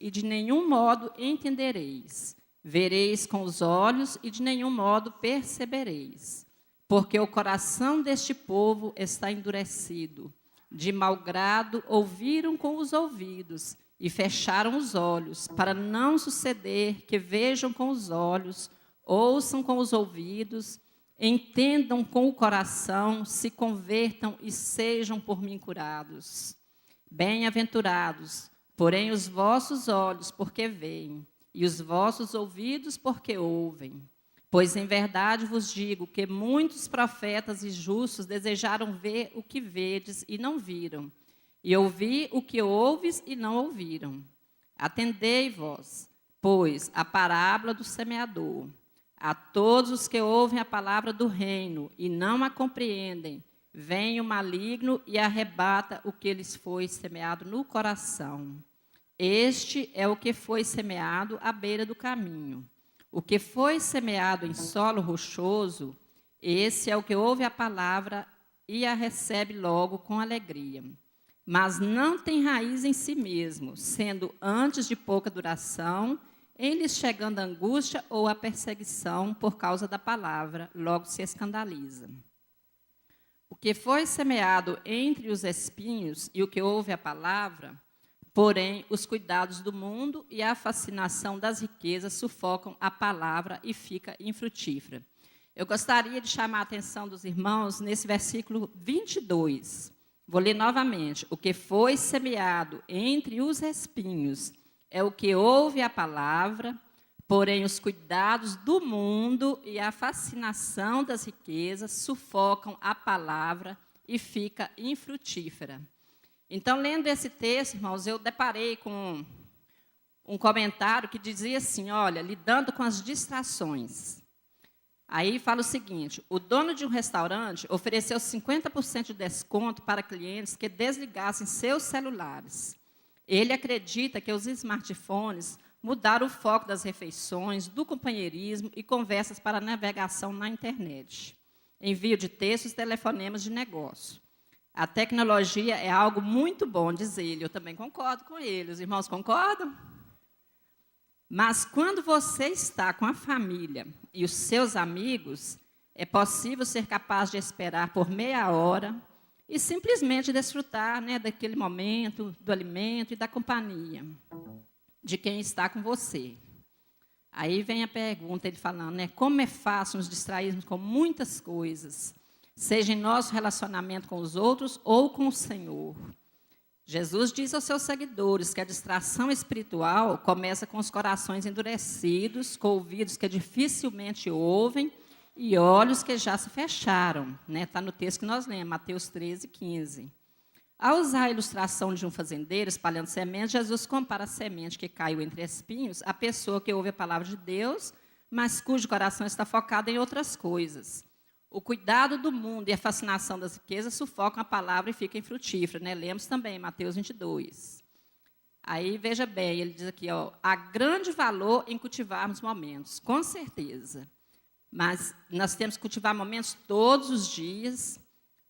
e de nenhum modo entendereis. Vereis com os olhos e de nenhum modo percebereis. Porque o coração deste povo está endurecido. De mau grado ouviram com os ouvidos e fecharam os olhos, para não suceder que vejam com os olhos, ouçam com os ouvidos, entendam com o coração, se convertam e sejam por mim curados. Bem-aventurados, porém, os vossos olhos, porque veem, e os vossos ouvidos, porque ouvem. Pois, em verdade, vos digo que muitos profetas e justos desejaram ver o que vedes e não viram, e ouvir o que ouves e não ouviram. Atendei vós, pois, a parábola do semeador. A todos os que ouvem a palavra do reino e não a compreendem, vem o maligno e arrebata o que lhes foi semeado no coração. Este é o que foi semeado à beira do caminho. O que foi semeado em solo rochoso, esse é o que ouve a palavra e a recebe logo com alegria. Mas não tem raiz em si mesmo, sendo antes de pouca duração, em lhes chegando a angústia ou a perseguição por causa da palavra, logo se escandaliza. O que foi semeado entre os espinhos e o que ouve a palavra, porém, os cuidados do mundo e a fascinação das riquezas sufocam a palavra e fica infrutífera. Eu gostaria de chamar a atenção dos irmãos nesse versículo 22. Vou ler novamente. O que foi semeado entre os espinhos é o que ouve a palavra, porém os cuidados do mundo e a fascinação das riquezas sufocam a palavra e fica infrutífera. Então, lendo esse texto, irmãos, eu deparei com um comentário que dizia assim, olha, lidando com as distrações. Aí fala o seguinte, o dono de um restaurante ofereceu 50% de desconto para clientes que desligassem seus celulares. Ele acredita que os smartphones mudaram o foco das refeições, do companheirismo e conversas para navegação na internet. Envio de textos e telefonemas de negócio. A tecnologia é algo muito bom, diz ele. Eu também concordo com ele. Os irmãos concordam? Mas quando você está com a família e os seus amigos, é possível ser capaz de esperar por meia hora e simplesmente desfrutar, né, daquele momento, do alimento e da companhia de quem está com você. Aí vem a pergunta, ele falando, né, como é fácil nos distrairmos com muitas coisas, seja em nosso relacionamento com os outros ou com o Senhor. Jesus diz aos seus seguidores que a distração espiritual começa com os corações endurecidos, com ouvidos que dificilmente ouvem e olhos que já se fecharam. Está no texto que nós lemos, Mateus 13, 15. Ao usar a ilustração de um fazendeiro espalhando sementes, Jesus compara a semente que caiu entre espinhos à pessoa que ouve a palavra de Deus, mas cujo coração está focado em outras coisas. O cuidado do mundo e a fascinação das riquezas sufocam a palavra e fica infrutífera. Lemos também, Mateus 22. Aí, veja bem, ele diz aqui, há grande valor em cultivarmos momentos, com certeza. Mas nós temos que cultivar momentos todos os dias,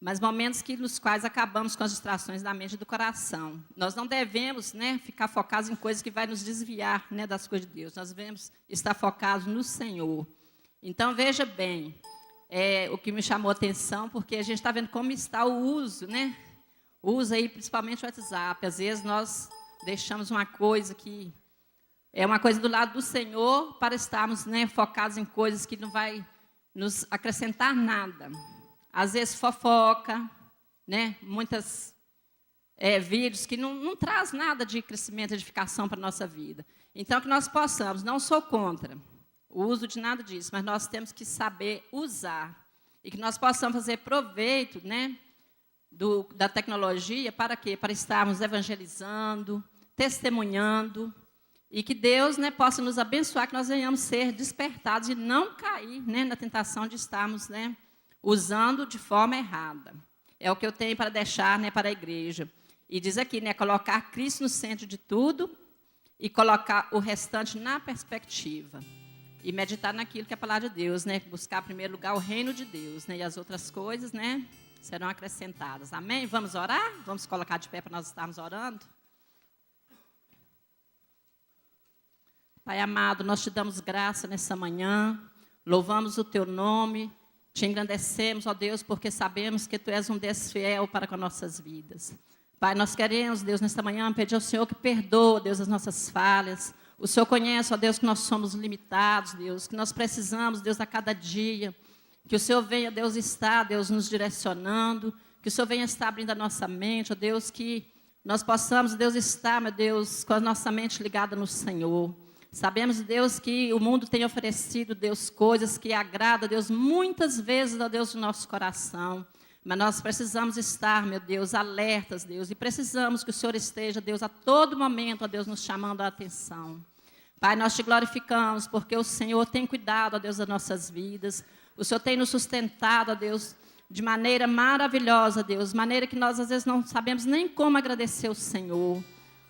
mas momentos nos quais acabamos com as distrações da mente e do coração. Nós não devemos, ficar focados em coisas que vai nos desviar, das coisas de Deus. Nós devemos estar focados no Senhor. Então, veja bem, o que me chamou a atenção, porque a gente está vendo como está o uso, O uso aí, principalmente o WhatsApp. Às vezes nós deixamos uma coisa que é uma coisa do lado do Senhor para estarmos, focados em coisas que não vai nos acrescentar nada. Às vezes fofoca, muitas vídeos que não traz nada de crescimento e edificação para a nossa vida. Então, que nós possamos, não sou contra o uso de nada disso, mas nós temos que saber usar. E que nós possamos fazer proveito, da tecnologia, para quê? Para estarmos evangelizando, testemunhando, e que Deus, possa nos abençoar, que nós venhamos ser despertados e não cair, na tentação de estarmos, usando de forma errada. É o que eu tenho para deixar, para a igreja. E diz aqui, colocar Cristo no centro de tudo e colocar o restante na perspectiva. E meditar naquilo que é a palavra de Deus, buscar em primeiro lugar o reino de Deus, e as outras coisas, serão acrescentadas. Amém? Vamos orar? Vamos colocar de pé para nós estarmos orando? Pai amado, nós te damos graça nessa manhã, louvamos o teu nome, te engrandecemos, ó Deus, porque sabemos que tu és um Deus fiel para com nossas vidas. Pai, nós queremos, Deus, nesta manhã, pedir ao Senhor que perdoa, Deus, as nossas falhas. O Senhor conhece, ó Deus, que nós somos limitados, Deus, que nós precisamos, Deus, a cada dia. Que o Senhor venha, Deus, estar, Deus, nos direcionando. Que o Senhor venha estar abrindo a nossa mente, ó Deus, que nós possamos, Deus, estar, meu Deus, com a nossa mente ligada no Senhor. Sabemos, Deus, que o mundo tem oferecido, Deus, coisas que agradam, Deus, muitas vezes, ó Deus, no nosso coração. Mas nós precisamos estar, meu Deus, alertas, Deus, e precisamos que o Senhor esteja, Deus, a todo momento, ó Deus, nos chamando a atenção. Pai, nós te glorificamos, porque o Senhor tem cuidado, ó Deus, das nossas vidas. O Senhor tem nos sustentado, ó Deus, de maneira maravilhosa, Deus, maneira que nós, às vezes, não sabemos nem como agradecer o Senhor.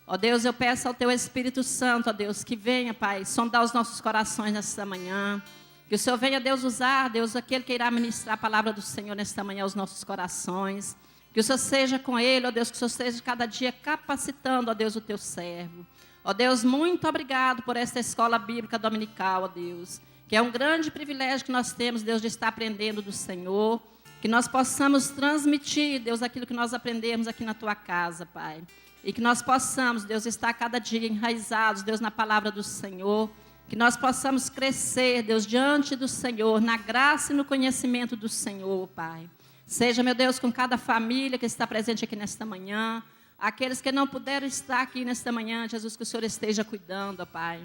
Ó Deus, eu peço ao Teu Espírito Santo, ó Deus, que venha, Pai, sondar os nossos corações nesta manhã. Que o Senhor venha, Deus, usar, Deus, aquele que irá ministrar a palavra do Senhor nesta manhã aos nossos corações. Que o Senhor seja com ele, ó Deus, que o Senhor esteja cada dia capacitando, ó Deus, o Teu servo. Ó Deus, muito obrigado por esta escola bíblica dominical, ó Deus, que é um grande privilégio que nós temos, Deus, de estar aprendendo do Senhor, que nós possamos transmitir, Deus, aquilo que nós aprendemos aqui na Tua casa, Pai, e que nós possamos, Deus, estar cada dia enraizados, Deus, na palavra do Senhor, que nós possamos crescer, Deus, diante do Senhor, na graça e no conhecimento do Senhor, Pai. Seja, meu Deus, com cada família que está presente aqui nesta manhã, aqueles que não puderam estar aqui nesta manhã, Jesus, que o Senhor esteja cuidando, ó Pai.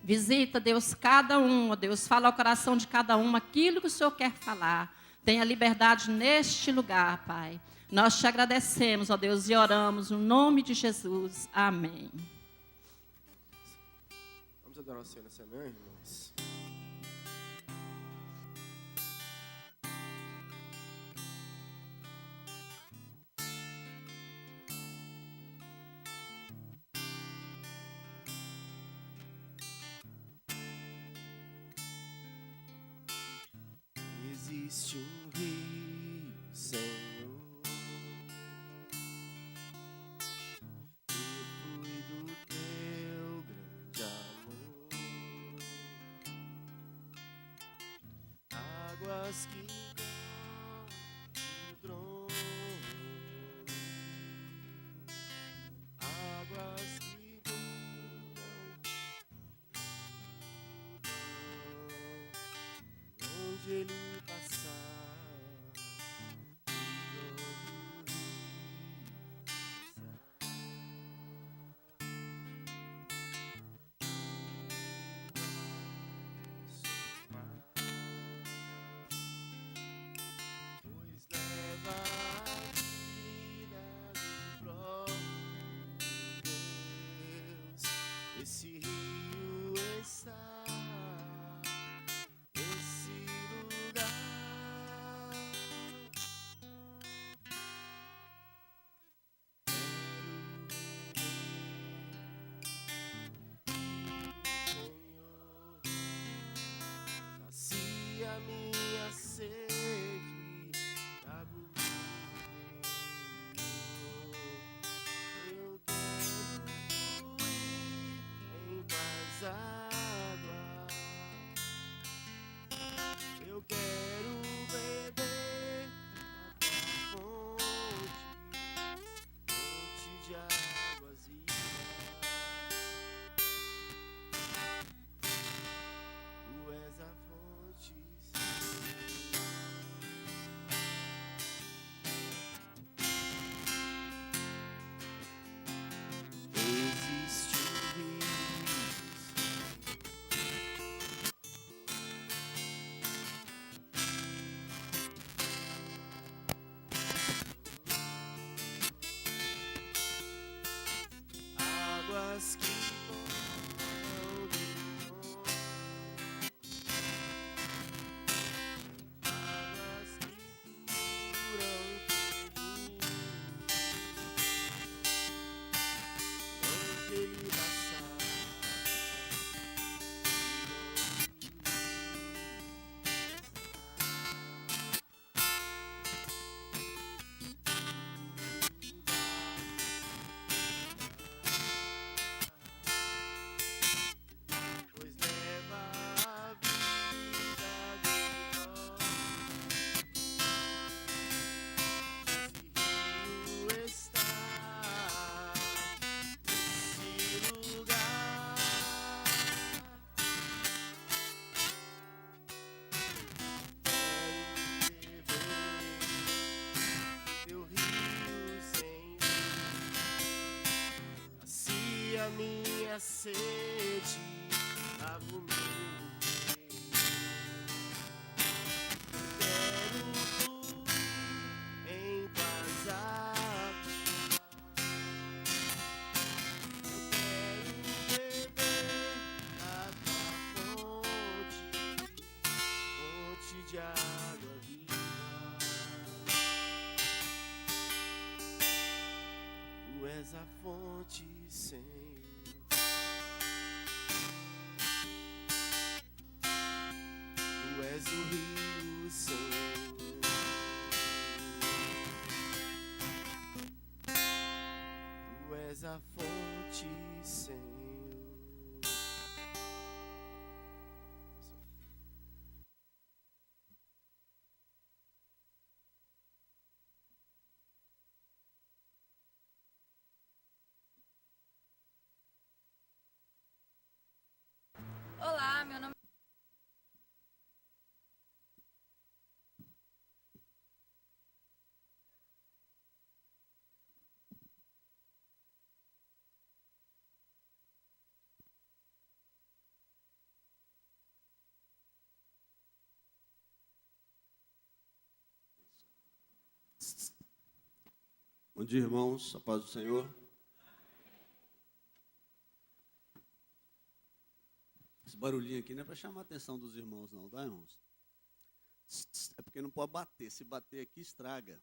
Visita, Deus, cada um, ó Deus, fala ao coração de cada um aquilo que o Senhor quer falar. Tenha liberdade neste lugar, Pai. Nós te agradecemos, ó Deus, e oramos no nome de Jesus. Amém. Vamos adorar o Senhor nessa manhã, irmãos. Existe um rio, Senhor, que flui do Teu grande amor, águas que correm do trono, águas que duram, onde Ele passar. Esse rio está, esse lugar. Quero Senhor, sacia minha sede, trago o eu quero fluir em paz água. Eu quero beber a tua fonte de águas vivas. Tu és a fonte, existe um rio, minha sede, lava o meu quero fluir em tuas águas. Eu quero beber a tua fonte, fonte de água viva. Tu és a fonte, Senhor. Tu és o rio, Senhor. Tu és a fonte, Senhor. Olá, meu nome Bom dia, irmãos. A paz do Senhor. Esse barulhinho aqui não é para chamar a atenção dos irmãos, não, tá, irmãos? É porque não pode bater. Se bater aqui, estraga.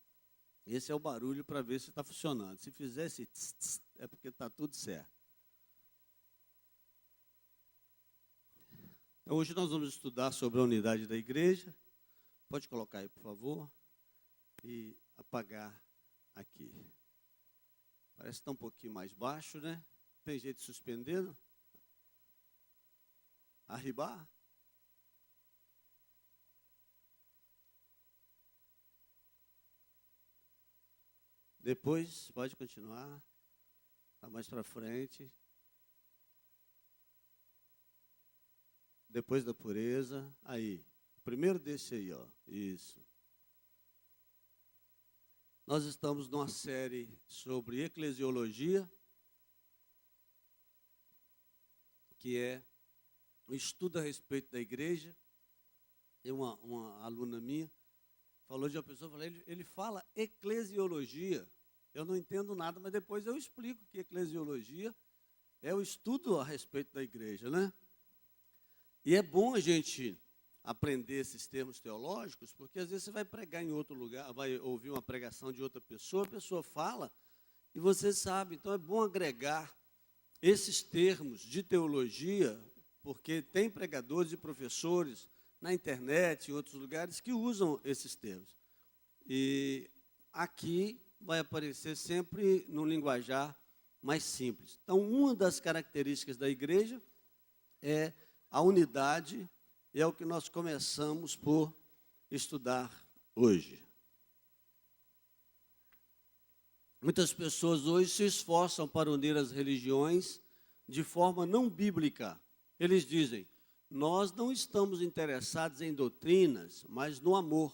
Esse é o barulho para ver se está funcionando. Se fizer esse é porque está tudo certo. Então, hoje nós vamos estudar sobre a unidade da igreja. Pode colocar aí, por favor. E apagar aqui. Parece que está um pouquinho mais baixo, né? Tem jeito de suspendendo? Arribar? Depois, pode continuar. Está mais para frente. Depois da pureza. Aí. Primeiro desse aí, ó. Isso. Nós estamos numa série sobre eclesiologia, que é um estudo a respeito da igreja. Tem uma aluna minha, falou de uma pessoa, falei, ele fala eclesiologia. Eu não entendo nada, mas depois eu explico que eclesiologia é o estudo a respeito da igreja, né? E é bom a gente aprender esses termos teológicos, porque às vezes você vai pregar em outro lugar, vai ouvir uma pregação de outra pessoa, a pessoa fala e você sabe. Então é bom agregar esses termos de teologia, porque tem pregadores e professores na internet, em outros lugares, que usam esses termos. E aqui vai aparecer sempre num linguajar mais simples. Então, uma das características da igreja é a unidade. E é o que nós começamos por estudar hoje. Muitas pessoas hoje se esforçam para unir as religiões de forma não bíblica. Eles dizem, nós não estamos interessados em doutrinas, mas no amor.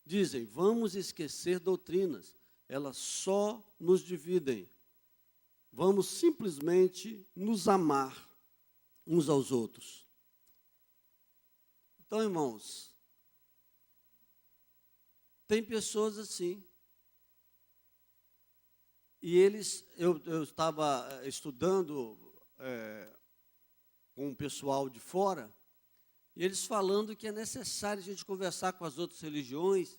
Dizem, vamos esquecer doutrinas, elas só nos dividem. Vamos simplesmente nos amar uns aos outros. Então, irmãos, tem pessoas assim. E eu estava estudando com o pessoal de fora, e eles falando que é necessário a gente conversar com as outras religiões,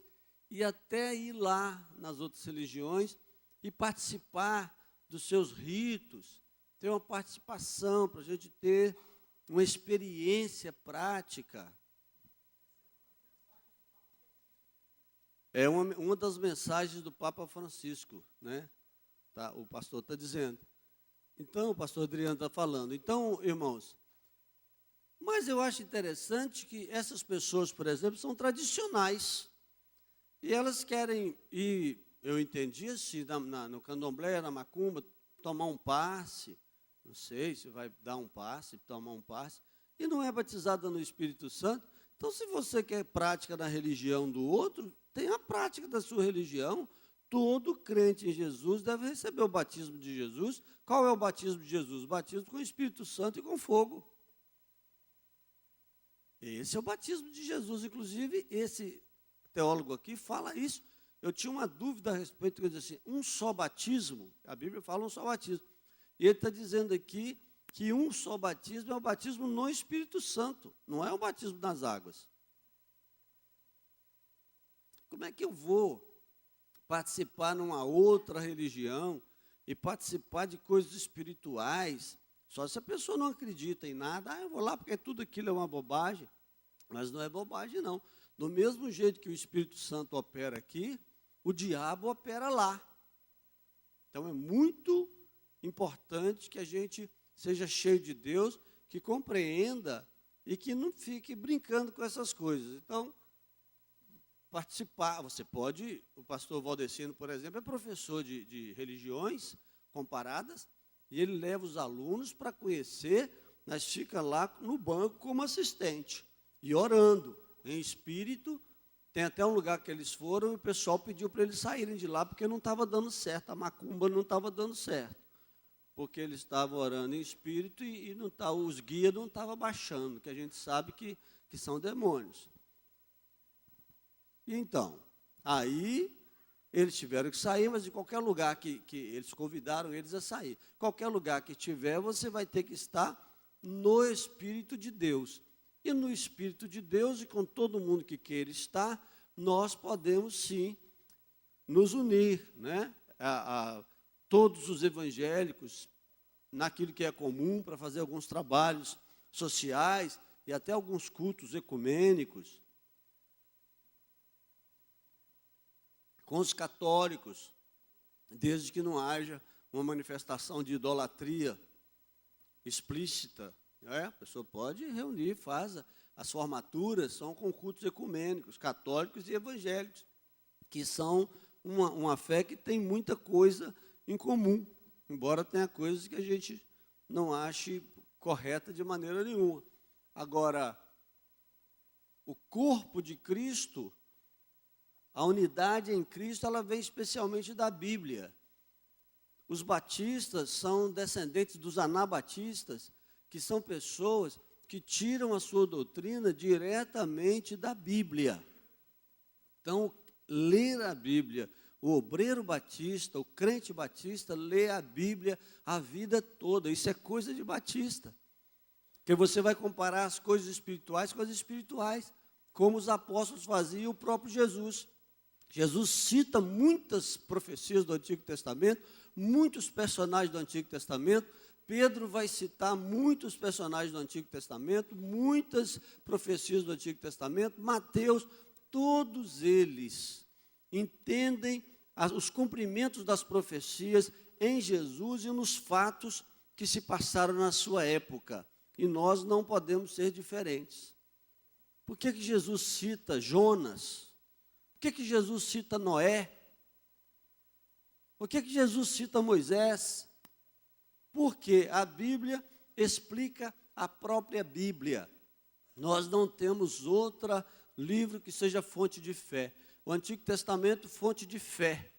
e até ir lá nas outras religiões e participar dos seus ritos, ter uma participação para a gente ter uma experiência prática. É uma das mensagens do Papa Francisco, né? Tá, o pastor está dizendo. Então, o pastor Adriano está falando. Então, irmãos, mas eu acho interessante que essas pessoas, por exemplo, são tradicionais. E elas querem ir, eu entendi assim, no candomblé, na macumba, tomar um passe. Não sei se vai dar um passe, tomar um passe. E não é batizada no Espírito Santo. Então, se você quer prática da religião do outro, tenha a prática da sua religião. todo crente em Jesus deve receber o batismo de Jesus. Qual é o batismo de Jesus? O batismo com o Espírito Santo e com fogo. Esse é o batismo de Jesus. Inclusive, esse teólogo aqui fala isso. Eu tinha uma dúvida a respeito, que diz assim, um só batismo, a Bíblia fala um só batismo. E ele está dizendo aqui que um só batismo é o batismo no Espírito Santo, não é o batismo nas águas. Como é que eu vou participar numa outra religião e participar de coisas espirituais, só se a pessoa não acredita em nada? Eu vou lá porque tudo aquilo é uma bobagem. Mas não é bobagem, não. Do mesmo jeito que o Espírito Santo opera aqui, o diabo opera lá. Então é muito importante que a gente seja cheio de Deus, que compreenda e que não fique brincando com essas coisas. Então, participar, você pode, o pastor Valdecino, por exemplo, é professor de religiões comparadas, e ele leva os alunos para conhecer, mas fica lá no banco como assistente, e orando, em espírito. Tem até um lugar que eles foram, e o pessoal pediu para eles saírem de lá, porque não estava dando certo, a macumba não estava dando certo, porque eles estavam orando em espírito, e não tá, os guias não estavam baixando, que a gente sabe que são demônios. E então, aí eles tiveram que sair, mas em qualquer lugar que eles convidaram eles a sair, qualquer lugar que tiver, você vai ter que estar no Espírito de Deus. E no Espírito de Deus, e com todo mundo que queira estar, nós podemos sim nos unir, né? A todos os evangélicos, naquilo que é comum, para fazer alguns trabalhos sociais e até alguns cultos ecumênicos. Com os católicos, desde que não haja uma manifestação de idolatria explícita, a pessoa pode reunir, faz as formaturas, são com cultos ecumênicos, católicos e evangélicos, que são uma fé que tem muita coisa em comum, embora tenha coisas que a gente não ache correta de maneira nenhuma. Agora, o corpo de Cristo, a unidade em Cristo, ela vem especialmente da Bíblia. Os batistas são descendentes dos anabatistas, que são pessoas que tiram a sua doutrina diretamente da Bíblia. Então, ler a Bíblia, o obreiro batista, o crente batista, lê a Bíblia a vida toda. Isso é coisa de batista. Porque você vai comparar as coisas espirituais com as espirituais, como os apóstolos faziam e o próprio Jesus. Jesus cita muitas profecias do Antigo Testamento, muitos personagens do Antigo Testamento. Pedro vai citar muitos personagens do Antigo Testamento, muitas profecias do Antigo Testamento. Mateus, todos eles entendem os cumprimentos das profecias em Jesus e nos fatos que se passaram na sua época. E nós não podemos ser diferentes. Por que Jesus cita Jonas? Por que Jesus cita Noé? Por que Jesus cita Moisés? Porque a Bíblia explica a própria Bíblia. Nós não temos outro livro que seja fonte de fé. O Antigo Testamento, fonte de fé.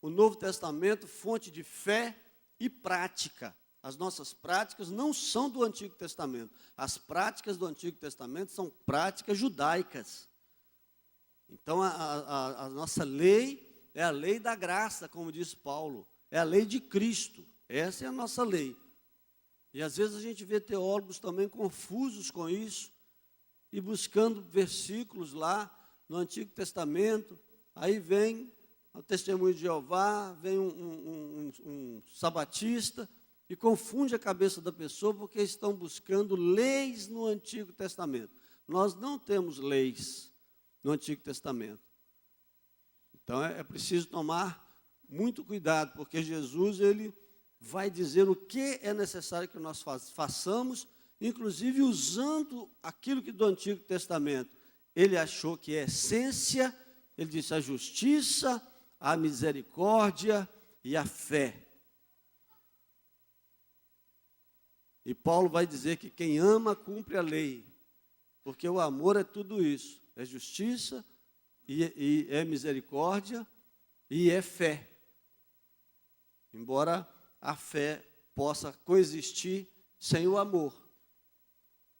O Novo Testamento, fonte de fé e prática. As nossas práticas não são do Antigo Testamento. As práticas do Antigo Testamento são práticas judaicas. Então, a nossa lei é a lei da graça, como diz Paulo. É a lei de Cristo. Essa é a nossa lei. E às vezes a gente vê teólogos também confusos com isso, e buscando versículos lá no Antigo Testamento. Aí vem o testemunho de Jeová, vem um sabatista, e confunde a cabeça da pessoa, porque estão buscando leis no Antigo Testamento. Nós não temos leis no Antigo Testamento. Então é preciso tomar muito cuidado, porque Jesus, ele vai dizer o que é necessário que nós façamos, inclusive usando aquilo que do Antigo Testamento ele achou que é essência. Ele disse a justiça, a misericórdia e a fé. E Paulo vai dizer que quem ama cumpre a lei, porque o amor é tudo isso, é justiça e é misericórdia e é fé. Embora a fé possa coexistir sem o amor.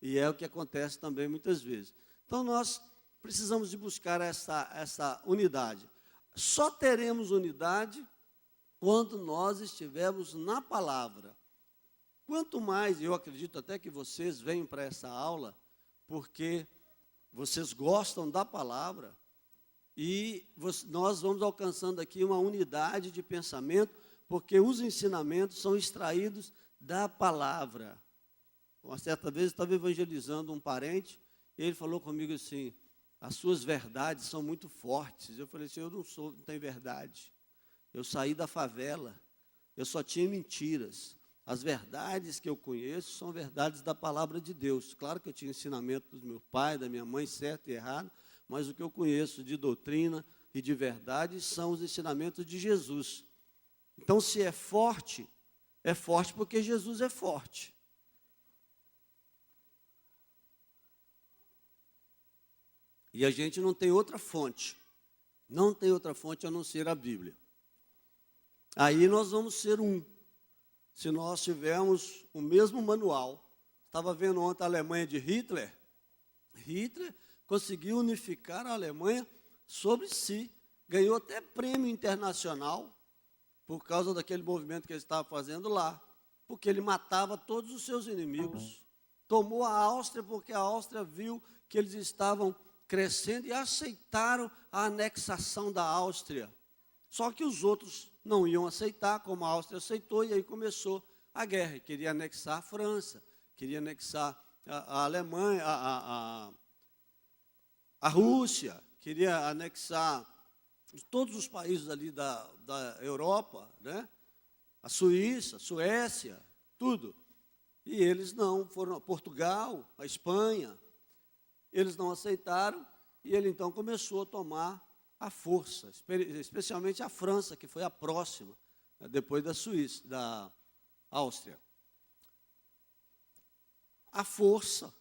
E é o que acontece também muitas vezes. Então, nós precisamos de buscar essa unidade. Só teremos unidade quando nós estivermos na palavra. Quanto mais, eu acredito até que vocês venham para essa aula, porque vocês gostam da palavra, e nós vamos alcançando aqui uma unidade de pensamento, porque os ensinamentos são extraídos da palavra. Uma certa vez eu estava evangelizando um parente, e ele falou comigo assim: as suas verdades são muito fortes. Eu falei assim: eu não tenho verdade. Eu saí da favela, eu só tinha mentiras. As verdades que eu conheço são verdades da palavra de Deus. Claro que eu tinha ensinamento do meu pai, da minha mãe, certo e errado, mas o que eu conheço de doutrina e de verdade são os ensinamentos de Jesus. Então, se é forte porque Jesus é forte. E a gente não tem outra fonte. Não tem outra fonte a não ser a Bíblia. Aí nós vamos ser um. Se nós tivermos o mesmo manual. Estava vendo ontem a Alemanha de Hitler. Hitler conseguiu unificar a Alemanha sobre si. Ganhou até prêmio internacional por causa daquele movimento que ele estava fazendo lá. Porque ele matava todos os seus inimigos. Tomou a Áustria porque a Áustria viu que eles estavam crescendo e aceitaram a anexação da Áustria. Só que os outros não iam aceitar, como a Áustria aceitou, e aí começou a guerra. Queria anexar a França, queria anexar a Alemanha, a Rússia, queria anexar todos os países ali da Europa, né? A Suíça, Suécia, tudo. E eles não foram, Portugal, a Espanha, eles não aceitaram, e ele então começou a tomar a força, especialmente a França, que foi a próxima, né, depois da Suíça, da Áustria. A força,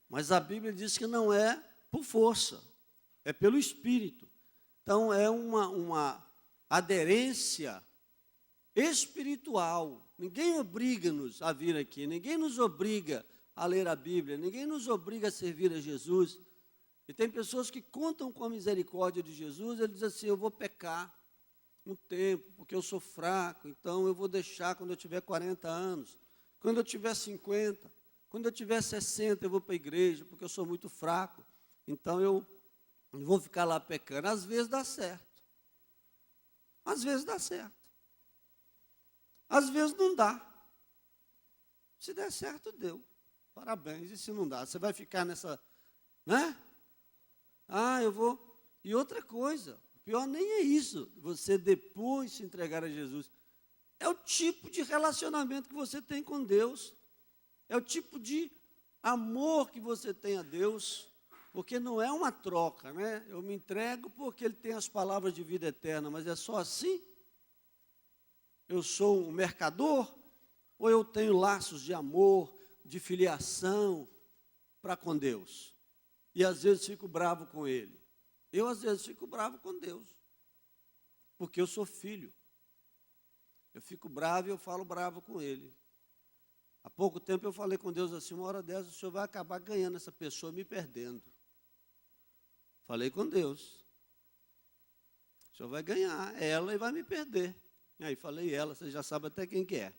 mas a Bíblia diz que não é por força, é pelo Espírito. Então, é uma aderência espiritual. Ninguém obriga-nos a vir aqui, ninguém nos obriga a ler a Bíblia, ninguém nos obriga a servir a Jesus. E tem pessoas que contam com a misericórdia de Jesus, ele diz assim: eu vou pecar um tempo, porque eu sou fraco, então eu vou deixar quando eu tiver 40 anos, quando eu tiver 50, quando eu tiver 60, eu vou para a igreja, porque eu sou muito fraco, então eu não vou ficar lá pecando. Às vezes dá certo, às vezes dá certo, às vezes não dá. Se der certo, deu, parabéns. E se não dá, você vai ficar nessa, né? Eu vou. E outra coisa, o pior nem é isso, você depois se entregar a Jesus. É o tipo de relacionamento que você tem com Deus. É o tipo de amor que você tem a Deus. Porque não é uma troca, né? Eu me entrego porque Ele tem as palavras de vida eterna, mas é só assim? Eu sou um mercador? Ou eu tenho laços de amor, de filiação para com Deus? E às vezes fico bravo com Ele. Eu às vezes fico bravo com Deus. Porque eu sou filho. Eu fico bravo e eu falo bravo com Ele. Há pouco tempo eu falei com Deus assim: uma hora dessa o Senhor vai acabar ganhando essa pessoa, me perdendo. Falei com Deus. O Senhor vai ganhar ela e vai me perder. E aí falei ela, você já sabe até quem que é.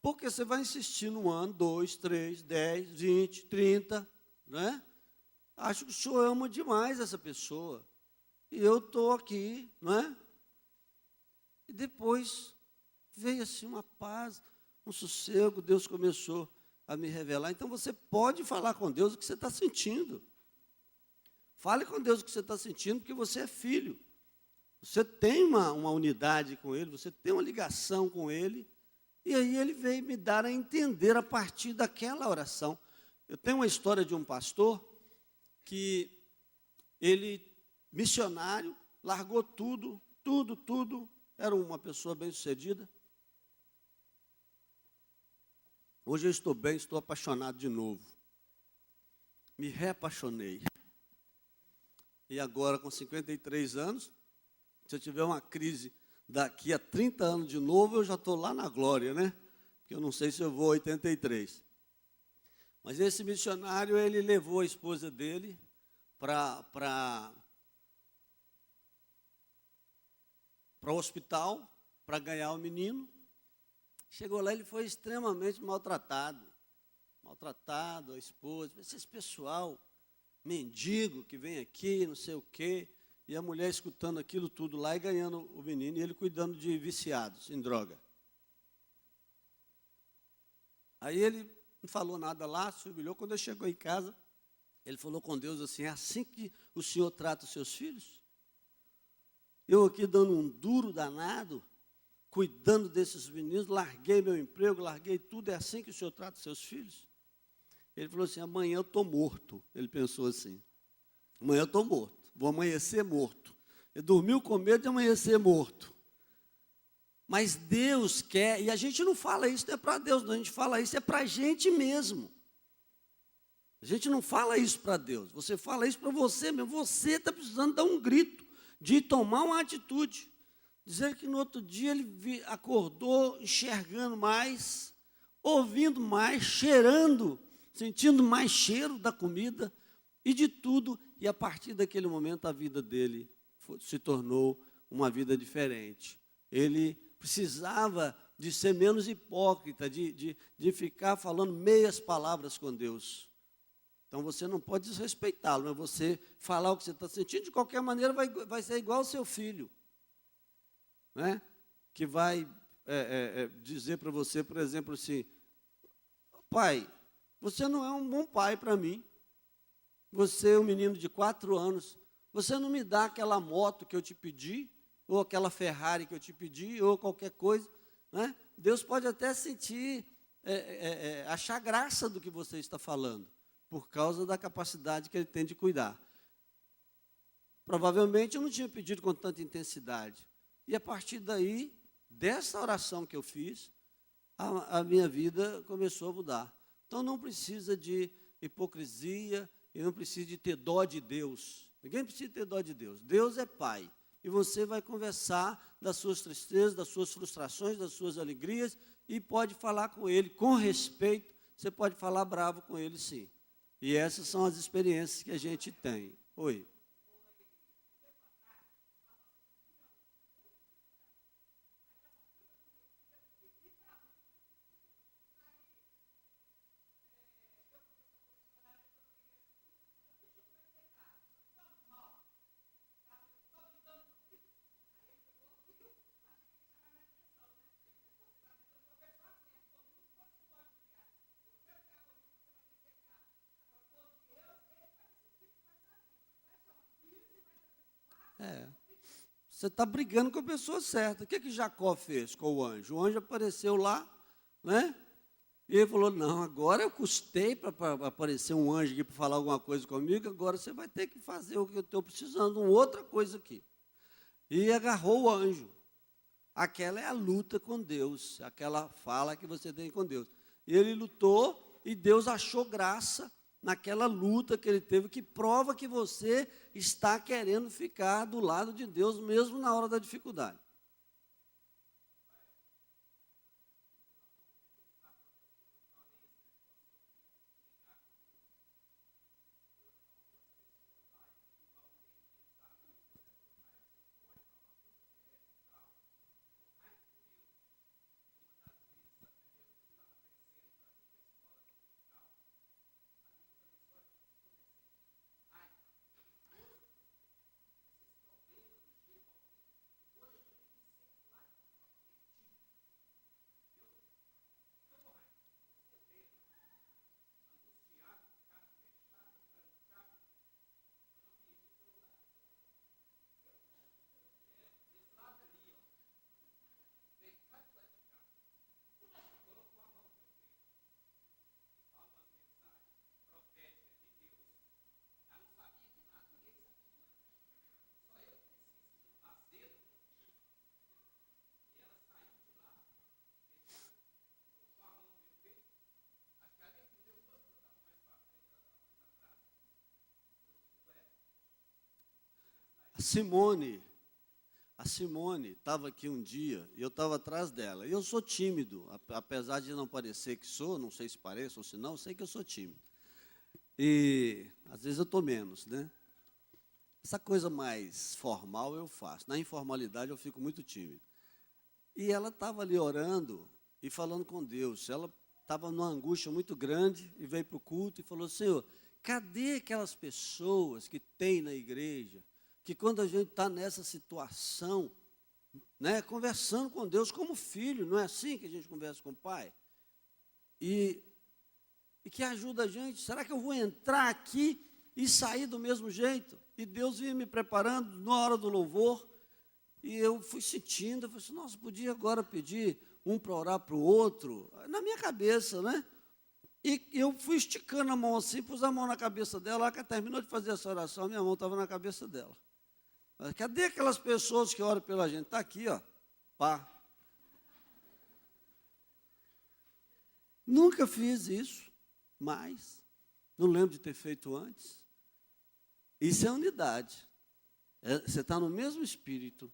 Porque você vai insistir no ano, 2, 3, 10, 20, 30, né? Acho que o Senhor ama demais essa pessoa. E eu estou aqui, não é? E depois veio assim uma paz, um sossego, Deus começou a me revelar. Então você pode falar com Deus o que você está sentindo. Fale com Deus o que você está sentindo, porque você é filho. Você tem uma unidade com Ele, você tem uma ligação com Ele. E aí Ele veio me dar a entender a partir daquela oração. Eu tenho uma história de um pastor que ele, missionário, largou tudo, era uma pessoa bem-sucedida. Hoje eu estou bem, estou apaixonado de novo. Me reapaixonei. e agora com 53 anos, se eu tiver uma crise daqui a 30 anos de novo, eu já estou lá na glória, né? Porque eu não sei se eu vou a 83. Mas esse missionário, ele levou a esposa dele para o hospital para ganhar o menino. Chegou lá, ele foi extremamente maltratado, a esposa, esse pessoal mendigo que vem aqui, não sei o quê, e a mulher escutando aquilo tudo lá e ganhando o menino, e ele cuidando de viciados em droga. Aí ele não falou nada lá, se humilhou. Quando ele chegou em casa, ele falou com Deus assim: é assim que o Senhor trata os seus filhos? Eu aqui dando um duro danado, cuidando desses meninos, larguei meu emprego, larguei tudo, é assim que o Senhor trata os seus filhos? Ele falou assim: amanhã eu estou morto. Ele pensou assim: amanhã eu estou morto, vou amanhecer morto. Ele dormiu com medo de amanhecer morto. Mas Deus quer, e a gente não fala isso, não é para Deus, não, a gente fala isso, é para a gente mesmo. A gente não fala isso para Deus, você fala isso para você mesmo. Você está precisando dar um grito, de tomar uma atitude. Dizer que no outro dia ele acordou enxergando mais, ouvindo mais, cheirando, sentindo mais cheiro da comida e de tudo. E a partir daquele momento a vida dele se tornou uma vida diferente. Ele precisava de ser menos hipócrita, de ficar falando meias palavras com Deus. Então você não pode desrespeitá-lo, mas você falar o que você está sentindo, de qualquer maneira vai ser igual ao seu filho, né? Que vai dizer para você, por exemplo, assim: pai, você não é um bom pai para mim. Você é um menino de 4 anos, você não me dá aquela moto que eu te pedi, ou aquela Ferrari que eu te pedi, ou qualquer coisa, né? Deus pode até sentir, achar graça do que você está falando, por causa da capacidade que ele tem de cuidar. Provavelmente eu não tinha pedido com tanta intensidade. E a partir daí, dessa oração que eu fiz, a minha vida começou a mudar. Então não precisa de hipocrisia e não precisa de ter dó de Deus. Ninguém precisa ter dó de Deus. Deus é Pai. E você vai conversar das suas tristezas, das suas frustrações, das suas alegrias, e pode falar com Ele com respeito. Você pode falar bravo com Ele, sim. E essas são as experiências que a gente tem. Oi. Você está brigando com a pessoa certa. O que Jacó fez com o anjo? O anjo apareceu lá, né? E ele falou: não, agora eu custei para aparecer um anjo aqui para falar alguma coisa comigo, agora você vai ter que fazer o que eu estou precisando, uma outra coisa aqui. E agarrou o anjo. Aquela é a luta com Deus, aquela fala que você tem com Deus. E ele lutou e Deus achou graça naquela luta que ele teve, que prova que você está querendo ficar do lado de Deus, mesmo na hora da dificuldade. Simone estava aqui um dia e eu estava atrás dela. E eu sou tímido, apesar de não parecer que sou, não sei se pareço ou se não, sei que eu sou tímido. E às vezes eu estou menos, né? Essa coisa mais formal eu faço. Na informalidade eu fico muito tímido. E ela estava ali orando e falando com Deus. Ela estava numa angústia muito grande e veio para o culto e falou: Senhor, cadê aquelas pessoas que tem na igreja, que quando a gente está nessa situação, né, conversando com Deus como filho, não é assim que a gente conversa com o Pai? E que ajuda a gente. Será que eu vou entrar aqui e sair do mesmo jeito? E Deus vinha me preparando na hora do louvor, e eu fui sentindo, eu falei assim, nossa, podia agora pedir um para orar para o outro, na minha cabeça, né? E eu fui esticando a mão assim, pus a mão na cabeça dela, que terminou de fazer essa oração, minha mão estava na cabeça dela. Mas cadê aquelas pessoas que oram pela gente? Está aqui, ó, pá. Nunca fiz isso, mas não lembro de ter feito antes. Isso é unidade. Você está no mesmo espírito.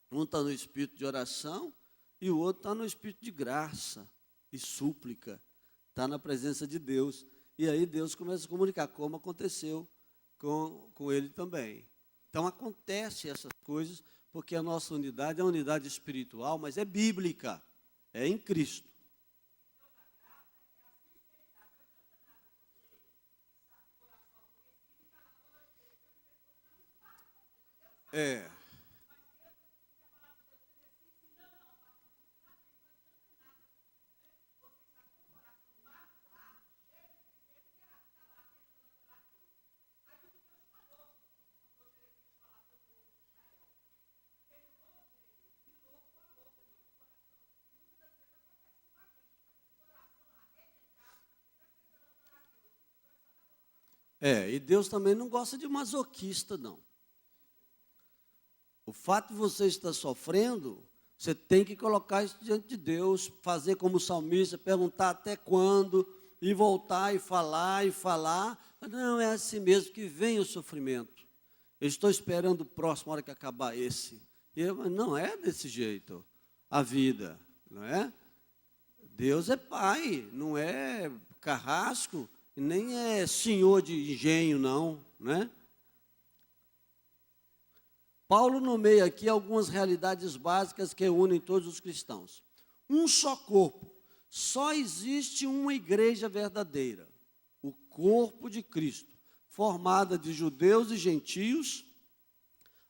Um está no espírito de oração e o outro está no espírito de graça e súplica. Está na presença de Deus. E aí Deus começa a comunicar, como aconteceu com ele também. Então acontece essas coisas, porque a nossa unidade é uma unidade espiritual, mas é bíblica, é em Cristo. É. E Deus também não gosta de masoquista, não. O fato de você estar sofrendo, você tem que colocar isso diante de Deus, fazer como o salmista, perguntar até quando, e voltar e falar, Mas não, é assim mesmo que vem o sofrimento. Eu estou esperando o próximo, a hora que acabar esse. Mas não é desse jeito a vida, não é? Deus é pai, não é carrasco, nem é senhor de engenho, não, né? Paulo nomeia aqui algumas realidades básicas que unem todos os cristãos. Um só corpo. Só existe uma igreja verdadeira, o corpo de Cristo, formada de judeus e gentios,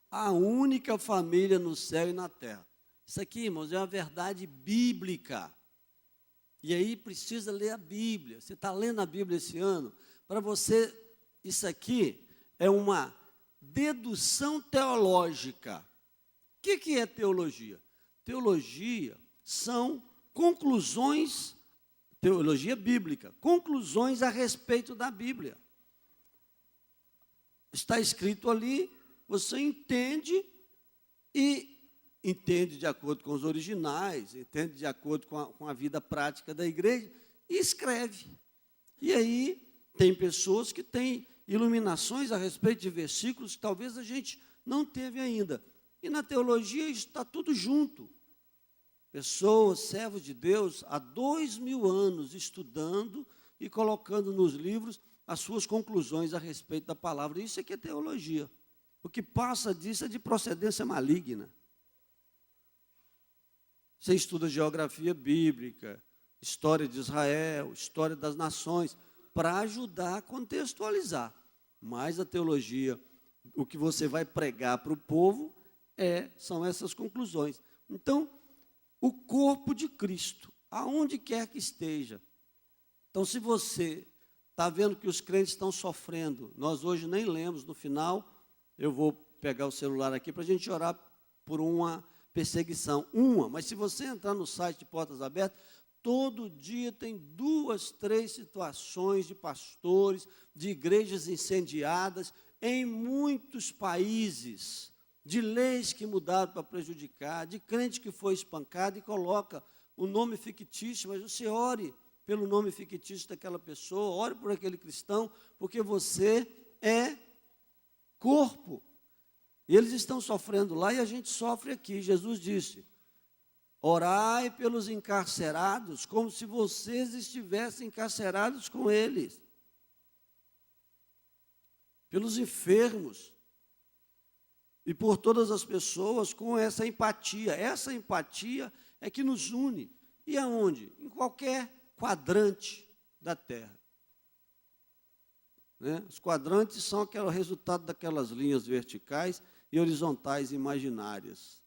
a única família no céu e na terra. Isso aqui, irmãos, é uma verdade bíblica. E aí precisa ler a Bíblia. Você está lendo a Bíblia esse ano? Para você, isso aqui é uma dedução teológica. O que é teologia? Teologia são conclusões, teologia bíblica, conclusões a respeito da Bíblia. Está escrito ali, você entende e entende de acordo com os originais, entende de acordo com a vida prática da igreja e escreve. E aí tem pessoas que têm iluminações a respeito de versículos que talvez a gente não teve ainda. E na teologia está tudo junto. Pessoas, servos de Deus, há 2000 anos estudando e colocando nos livros as suas conclusões a respeito da palavra. Isso é que é teologia. O que passa disso é de procedência maligna. Você estuda geografia bíblica, história de Israel, história das nações, para ajudar a contextualizar. Mas a teologia, o que você vai pregar para o povo, são essas conclusões. Então, o corpo de Cristo, aonde quer que esteja. Então, se você está vendo que os crentes estão sofrendo, nós hoje nem lemos, no final, eu vou pegar o celular aqui para a gente orar por uma perseguição. Mas se você entrar no site de Portas Abertas, todo dia tem 2, 3 situações de pastores, de igrejas incendiadas, em muitos países, de leis que mudaram para prejudicar, de crente que foi espancado e coloca o nome fictício, mas você ore pelo nome fictício daquela pessoa, ore por aquele cristão, porque você é corpo. E eles estão sofrendo lá e a gente sofre aqui. Jesus disse: orai pelos encarcerados, como se vocês estivessem encarcerados com eles. Pelos enfermos. E por todas as pessoas com essa empatia. Essa empatia é que nos une. E aonde? Em qualquer quadrante da Terra. Né? Os quadrantes são o resultado daquelas linhas verticais e horizontais imaginárias.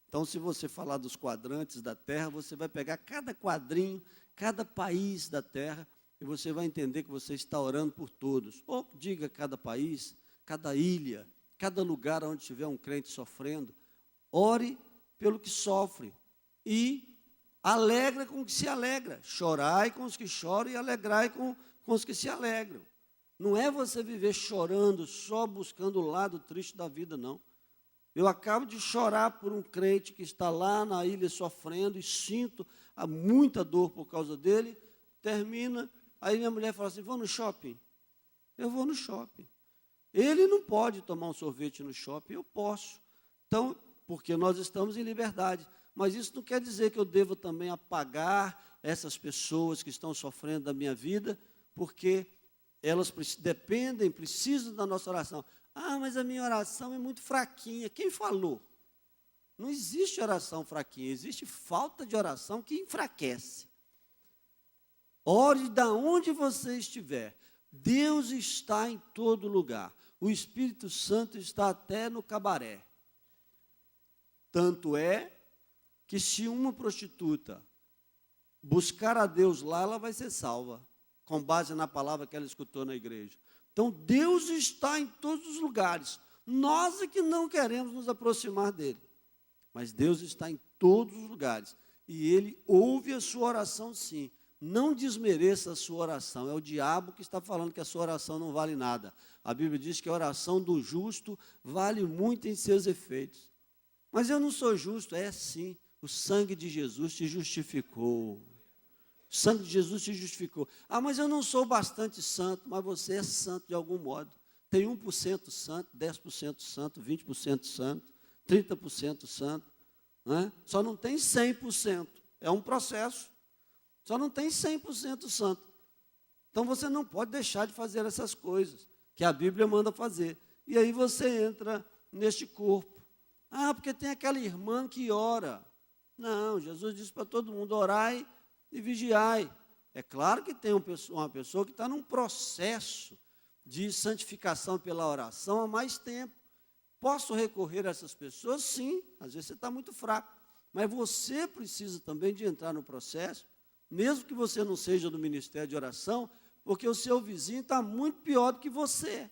Então, se você falar dos quadrantes da Terra, você vai pegar cada quadrinho, cada país da Terra, e você vai entender que você está orando por todos. Ou diga cada país, cada ilha, cada lugar onde tiver um crente sofrendo, ore pelo que sofre e alegra com o que se alegra. Chorai com os que choram e alegrai com os que se alegram. Não é você viver chorando, só buscando o lado triste da vida, não. Eu acabo de chorar por um crente que está lá na ilha sofrendo e sinto muita dor por causa dele. Termina, aí minha mulher fala assim: vou no shopping? Eu vou no shopping. Ele não pode tomar um sorvete no shopping, eu posso. Então, porque nós estamos em liberdade. Mas isso não quer dizer que eu devo também apagar essas pessoas que estão sofrendo da minha vida, porque elas dependem, precisam da nossa oração. Ah, mas a minha oração é muito fraquinha. Quem falou? Não existe oração fraquinha, existe falta de oração que enfraquece. Ore da onde você estiver. Deus está em todo lugar. O Espírito Santo está até no cabaré. Tanto é que se uma prostituta buscar a Deus lá, ela vai ser salva, com base na palavra que ela escutou na igreja. Então, Deus está em todos os lugares. Nós é que não queremos nos aproximar dele. Mas Deus está em todos os lugares. E Ele ouve a sua oração, sim. Não desmereça a sua oração. É o diabo que está falando que a sua oração não vale nada. A Bíblia diz que a oração do justo vale muito em seus efeitos. Mas eu não sou justo. É sim. O sangue de Jesus te justificou. O sangue de Jesus te justificou. Ah, mas eu não sou bastante santo. Mas você é santo de algum modo. Tem 1% santo, 10% santo, 20% santo, 30% santo. Não é? Só não tem 100%. É um processo. Só não tem 100% santo. Então você não pode deixar de fazer essas coisas que a Bíblia manda fazer. E aí você entra neste corpo. Ah, porque tem aquela irmã que ora. Não, Jesus disse para todo mundo: orai e vigiai. É claro que tem uma pessoa que está num processo de santificação pela oração há mais tempo. Posso recorrer a essas pessoas? Sim, às vezes você está muito fraco. Mas você precisa também de entrar no processo, mesmo que você não seja do ministério de oração, porque o seu vizinho está muito pior do que você.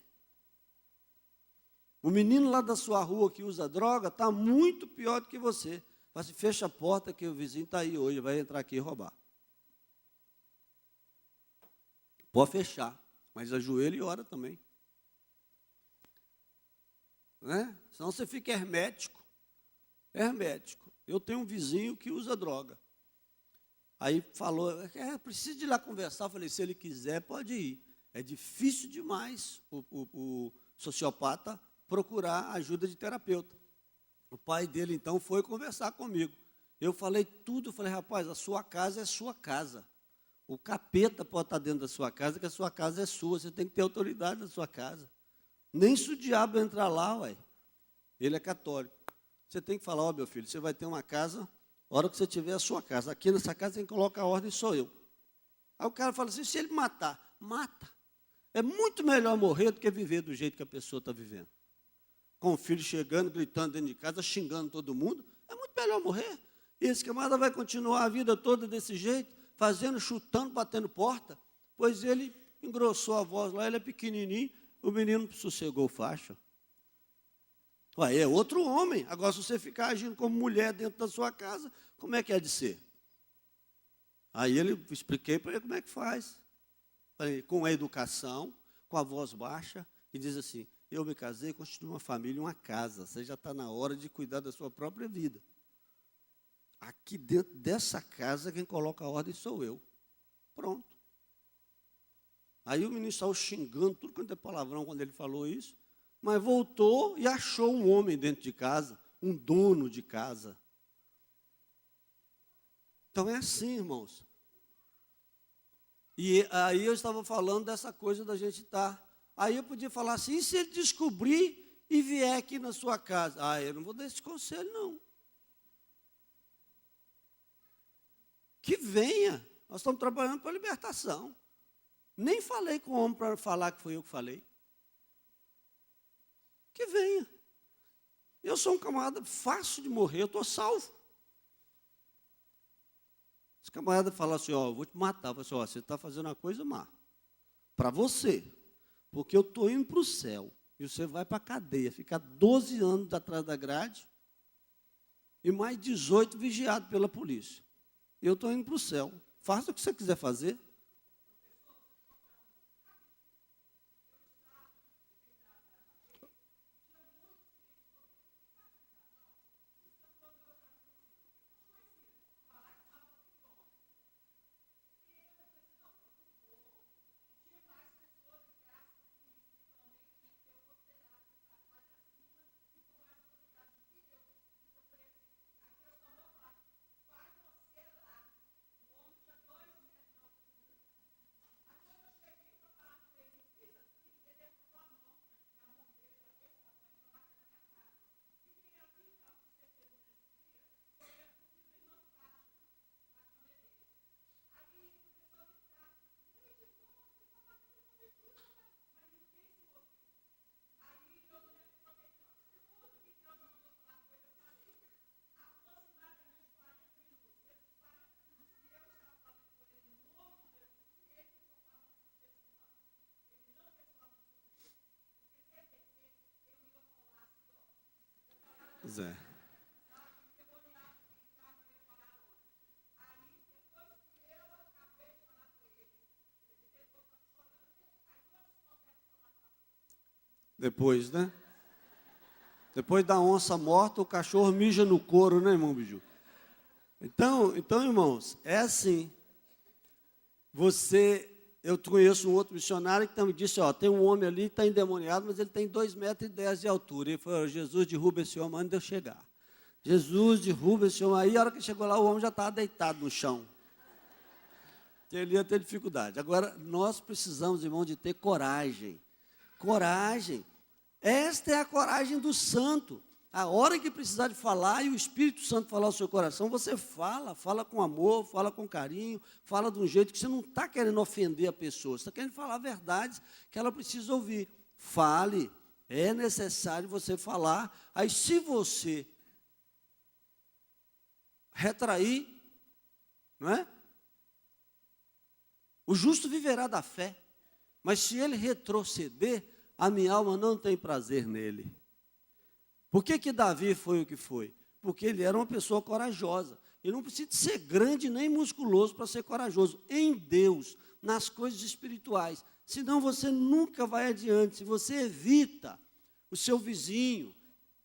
O menino lá da sua rua que usa droga está muito pior do que você. Fala assim: fecha a porta que o vizinho está aí hoje, vai entrar aqui e roubar. Pode fechar, mas ajoelha e ora também. Né? Senão você fica hermético. Hermético. Eu tenho um vizinho que usa droga. Aí falou: preciso de ir lá conversar. Eu falei: se ele quiser, pode ir. É difícil demais o sociopata procurar ajuda de terapeuta. O pai dele, então, foi conversar comigo. Eu falei tudo. Eu falei: rapaz, a sua casa é sua casa. O capeta pode estar dentro da sua casa, que a sua casa é sua. Você tem que ter autoridade na sua casa. Nem se o diabo entrar lá, ué. Ele é católico. Você tem que falar: ó, meu filho, você vai ter uma casa, a hora que você tiver a sua casa. Aqui nessa casa quem coloca a ordem sou eu. Aí o cara fala assim: se ele matar, mata. É muito melhor morrer do que viver do jeito que a pessoa está vivendo. Com o filho chegando, gritando dentro de casa, xingando todo mundo. É muito melhor morrer. E esse camarada vai continuar a vida toda desse jeito, fazendo, chutando, batendo porta. Pois ele engrossou a voz lá, ele é pequenininho, o menino sossegou o facho. Ué, é outro homem. Agora, se você ficar agindo como mulher dentro da sua casa, como é que é de ser? Aí expliquei para ele como é que faz. Falei: com a educação, com a voz baixa, e diz assim: eu me casei, construí uma família, uma casa. Você já está na hora de cuidar da sua própria vida. Aqui dentro dessa casa, quem coloca a ordem sou eu. Pronto. Aí o menino saiu xingando tudo quanto é palavrão quando ele falou isso. mas voltou e achou um homem dentro de casa, um dono de casa. Então é assim, irmãos. E aí eu estava falando dessa coisa da gente estar. Aí eu podia falar assim, e se ele descobrir e vier aqui na sua casa? Ah, eu não vou dar esse conselho, não. Que venha. Nós estamos trabalhando para a libertação. Nem falei com o homem para falar que foi eu que falei. Que venha. Eu sou um camarada fácil de morrer, eu estou salvo. Esse camarada fala assim, ó, eu vou te matar. Eu falo assim, ó, você está fazendo uma coisa má. Para você. Porque eu estou indo para o céu. E você vai para a cadeia. Ficar 12 anos atrás da grade. E mais 18 vigiado pela polícia. Eu estou indo para o céu. Faça o que você quiser fazer. Zé. Depois, né? Depois da onça morta, o cachorro mija no couro, né, irmão Biju? Então, irmãos, é assim. Eu conheço um outro missionário que me disse, ó, tem um homem ali que está endemoniado, mas ele tem 2,10 metros de altura. Ele falou, Jesus, derruba esse homem antes de eu chegar. Jesus, derruba esse homem. Aí, a hora que chegou lá, o homem já estava deitado no chão. Ele ia ter dificuldade. Agora, nós precisamos, irmão, de ter coragem. Coragem. Esta é a coragem do santo. A hora que precisar de falar e o Espírito Santo falar ao seu coração, você fala com amor, fala com carinho, fala de um jeito que você não está querendo ofender a pessoa, você está querendo falar verdades que ela precisa ouvir. Fale, é necessário você falar. Aí se você retrair, não é? O justo viverá da fé, mas se ele retroceder, a minha alma não tem prazer nele. Por que Davi foi o que foi? Porque ele era uma pessoa corajosa. Ele não precisa ser grande nem musculoso para ser corajoso. Em Deus, nas coisas espirituais. Senão você nunca vai adiante. Se você evita o seu vizinho,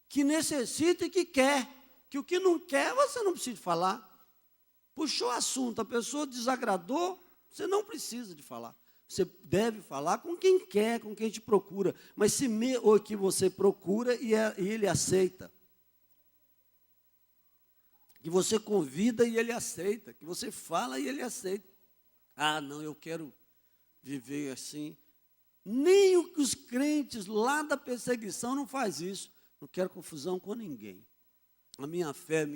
que necessita e que quer, que o que não quer, você não precisa falar. Puxou o assunto, a pessoa desagradou, você não precisa de falar. Você deve falar com quem quer, com quem te procura. Mas ou que você procura e ele aceita. Que você convida e ele aceita. Que você fala e ele aceita. Ah, não, eu quero viver assim. Nem os crentes lá da perseguição não faz isso. Não quero confusão com ninguém. A minha fé,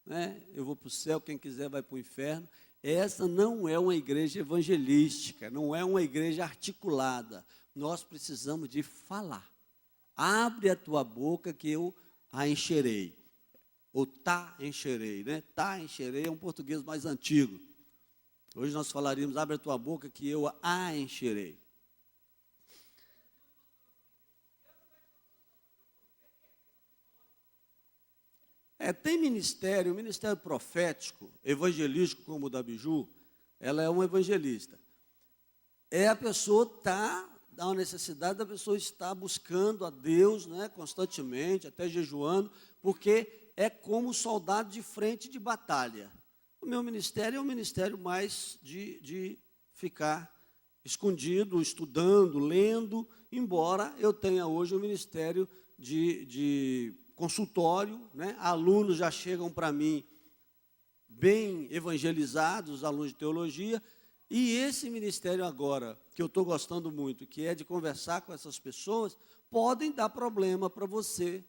né? Eu vou para o céu, quem quiser vai para o inferno. Essa não é uma igreja evangelística, não é uma igreja articulada. Nós precisamos de falar. Abre a tua boca que eu a encherei. Ou encherei, né? Encherei é um português mais antigo. Hoje nós falaríamos, abre a tua boca que eu a encherei. Tem ministério, profético, evangelístico, como o da Biju, ela é uma evangelista. A pessoa dá uma necessidade da pessoa estar buscando a Deus, né, constantemente, até jejuando, porque é como soldado de frente de batalha. O meu ministério é um ministério mais de ficar escondido, estudando, lendo, embora eu tenha hoje um ministério de consultório, né? Alunos já chegam para mim bem evangelizados, os alunos de teologia, e esse ministério agora, que eu estou gostando muito, que é de conversar com essas pessoas, podem dar problema para você,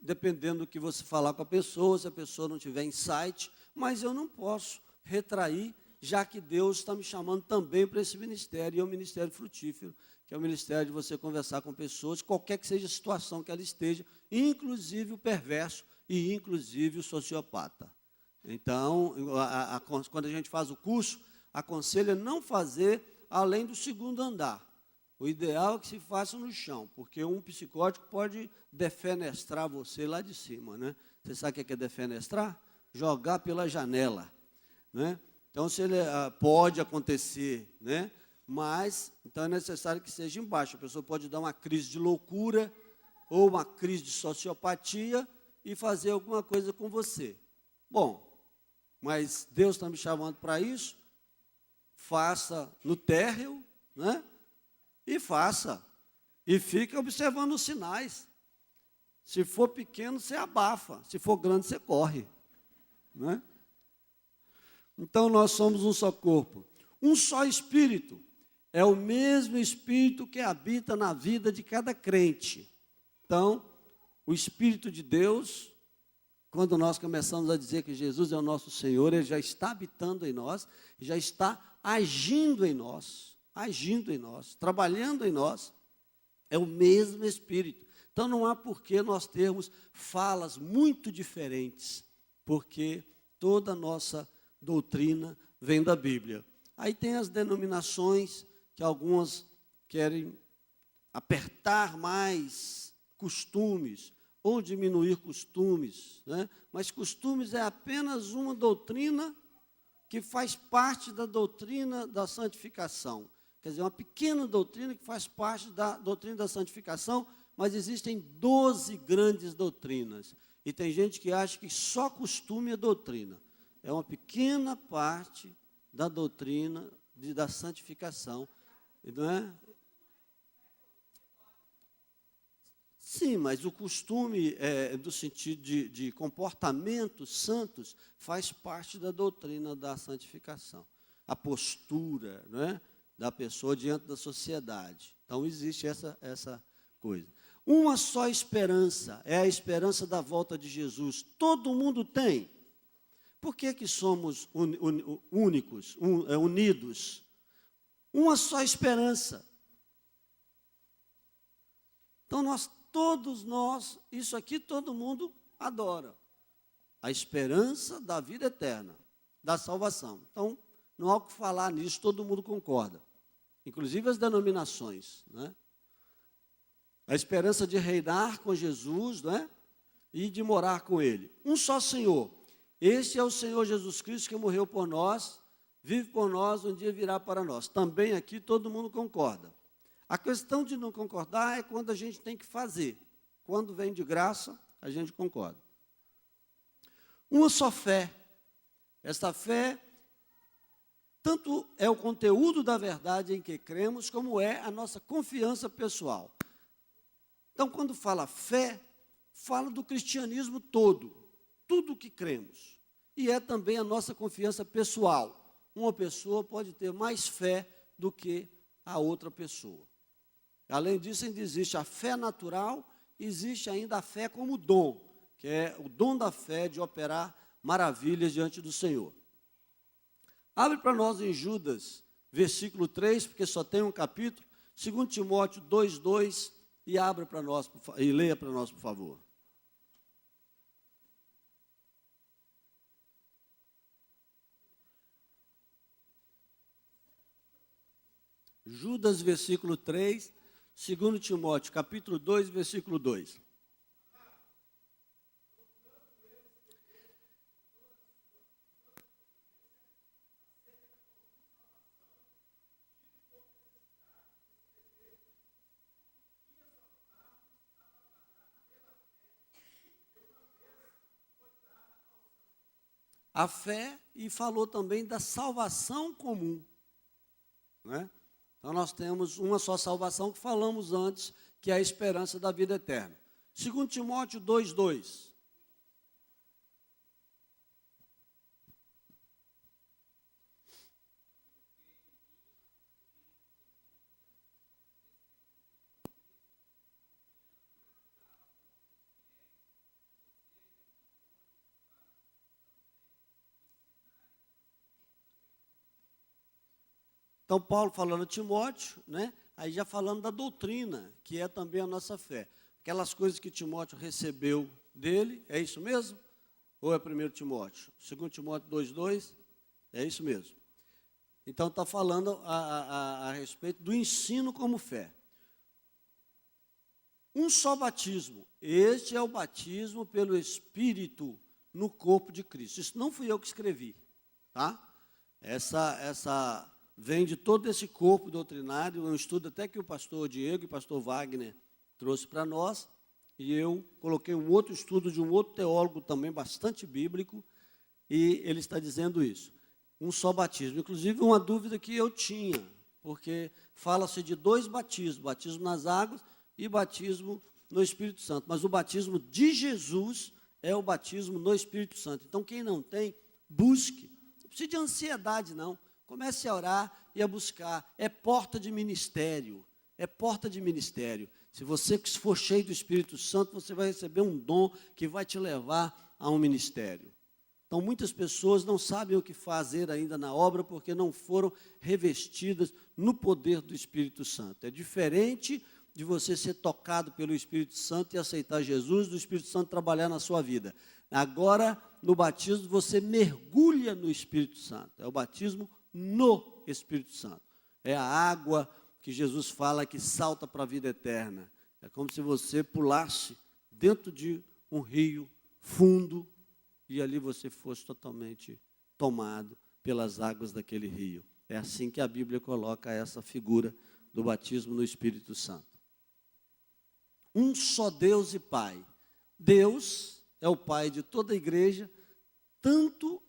dependendo do que você falar com a pessoa, se a pessoa não tiver insight, mas eu não posso retrair, já que Deus está me chamando também para esse ministério, e é um ministério frutífero, que é o ministério de você conversar com pessoas, qualquer que seja a situação que ela esteja, inclusive o perverso e inclusive o sociopata. Então, quando a gente faz o curso, aconselha não fazer além do segundo andar. O ideal é que se faça no chão, porque um psicótico pode defenestrar você lá de cima, né? Você sabe o que é defenestrar? Jogar pela janela, né? Então, pode acontecer, né? Mas, então é necessário que seja embaixo. A pessoa pode dar uma crise de loucura ou uma crise de sociopatia e fazer alguma coisa com você. Bom, mas Deus está me chamando para isso, faça no térreo, né? E faça. E fique observando os sinais. Se for pequeno, você abafa. Se for grande, você corre, né? Então, nós somos um só corpo. Um só Espírito. É o mesmo Espírito que habita na vida de cada crente. Então, o Espírito de Deus, quando nós começamos a dizer que Jesus é o nosso Senhor, Ele já está habitando em nós, já está agindo em nós, trabalhando em nós. É o mesmo Espírito. Então, não há por que nós termos falas muito diferentes, porque toda a nossa doutrina vem da Bíblia. Aí tem as denominações, que algumas querem apertar mais costumes, ou diminuir costumes, né? Mas costumes é apenas uma doutrina que faz parte da doutrina da santificação. Quer dizer, uma pequena doutrina que faz parte da doutrina da santificação, mas existem 12 grandes doutrinas. E tem gente que acha que só costume é doutrina. É uma pequena parte da doutrina da santificação, não é? Sim, mas o costume, do sentido de comportamentos santos, faz parte da doutrina da santificação. A postura, não é, da pessoa diante da sociedade. Então, existe essa coisa. Uma só esperança, é a esperança da volta de Jesus. Todo mundo tem. Por que somos únicos, unidos? Uma só esperança. Então, todos nós, isso aqui todo mundo adora. A esperança da vida eterna, da salvação. Então, não há o que falar nisso, todo mundo concorda. Inclusive as denominações, né? A esperança de reinar com Jesus, né? E de morar com Ele. Um só Senhor. Este é o Senhor Jesus Cristo que morreu por nós, vive por nós, um dia virá para nós. Também aqui todo mundo concorda. A questão de não concordar é quando a gente tem que fazer. Quando vem de graça, a gente concorda. Uma só fé. Esta fé, tanto é o conteúdo da verdade em que cremos, como é a nossa confiança pessoal. Então, quando fala fé, fala do cristianismo todo, tudo o que cremos. E é também a nossa confiança pessoal. Uma pessoa pode ter mais fé do que a outra pessoa. Além disso, ainda existe a fé natural, existe ainda a fé como dom, que é o dom da fé de operar maravilhas diante do Senhor. Abre para nós em Judas, versículo 3, porque só tem um capítulo, 2 Timóteo 2:2, e abra para nós, e leia para nós, por favor. Judas, versículo 3, 2 Timóteo, capítulo 2, versículo 2. A fé, e falou também da salvação comum, né? Então, nós temos uma só salvação que falamos antes, que é a esperança da vida eterna. 2 Timóteo 2:2. Então, Paulo falando a Timóteo, né? Aí já falando da doutrina, que é também a nossa fé. Aquelas coisas que Timóteo recebeu dele, é isso mesmo? Ou é 1 Timóteo? 2 Timóteo 2:2, é isso mesmo. Então, está falando a respeito do ensino como fé. Um só batismo. Este é o batismo pelo Espírito no corpo de Cristo. Isso não fui eu que escrevi, tá? Essa vem de todo esse corpo doutrinário, um estudo até que o pastor Diego e o pastor Wagner trouxe para nós, e eu coloquei um outro estudo de um outro teólogo também bastante bíblico, e ele está dizendo isso. Um só batismo. Inclusive, uma dúvida que eu tinha, porque fala-se de 2 batismos, batismo nas águas e batismo no Espírito Santo. Mas o batismo de Jesus é o batismo no Espírito Santo. Então, quem não tem, busque. Não precisa de ansiedade, não. Comece a orar e a buscar. É porta de ministério. É porta de ministério. Se você for cheio do Espírito Santo, você vai receber um dom que vai te levar a um ministério. Então, muitas pessoas não sabem o que fazer ainda na obra porque não foram revestidas no poder do Espírito Santo. É diferente de você ser tocado pelo Espírito Santo e aceitar Jesus, do Espírito Santo trabalhar na sua vida. Agora, no batismo, você mergulha no Espírito Santo. É o batismo no Espírito Santo. É a água que Jesus fala que salta para a vida eterna. É como se você pulasse dentro de um rio fundo e ali você fosse totalmente tomado pelas águas daquele rio. É assim que a Bíblia coloca essa figura do batismo no Espírito Santo. Um só Deus e Pai. Deus é o Pai de toda a igreja, tanto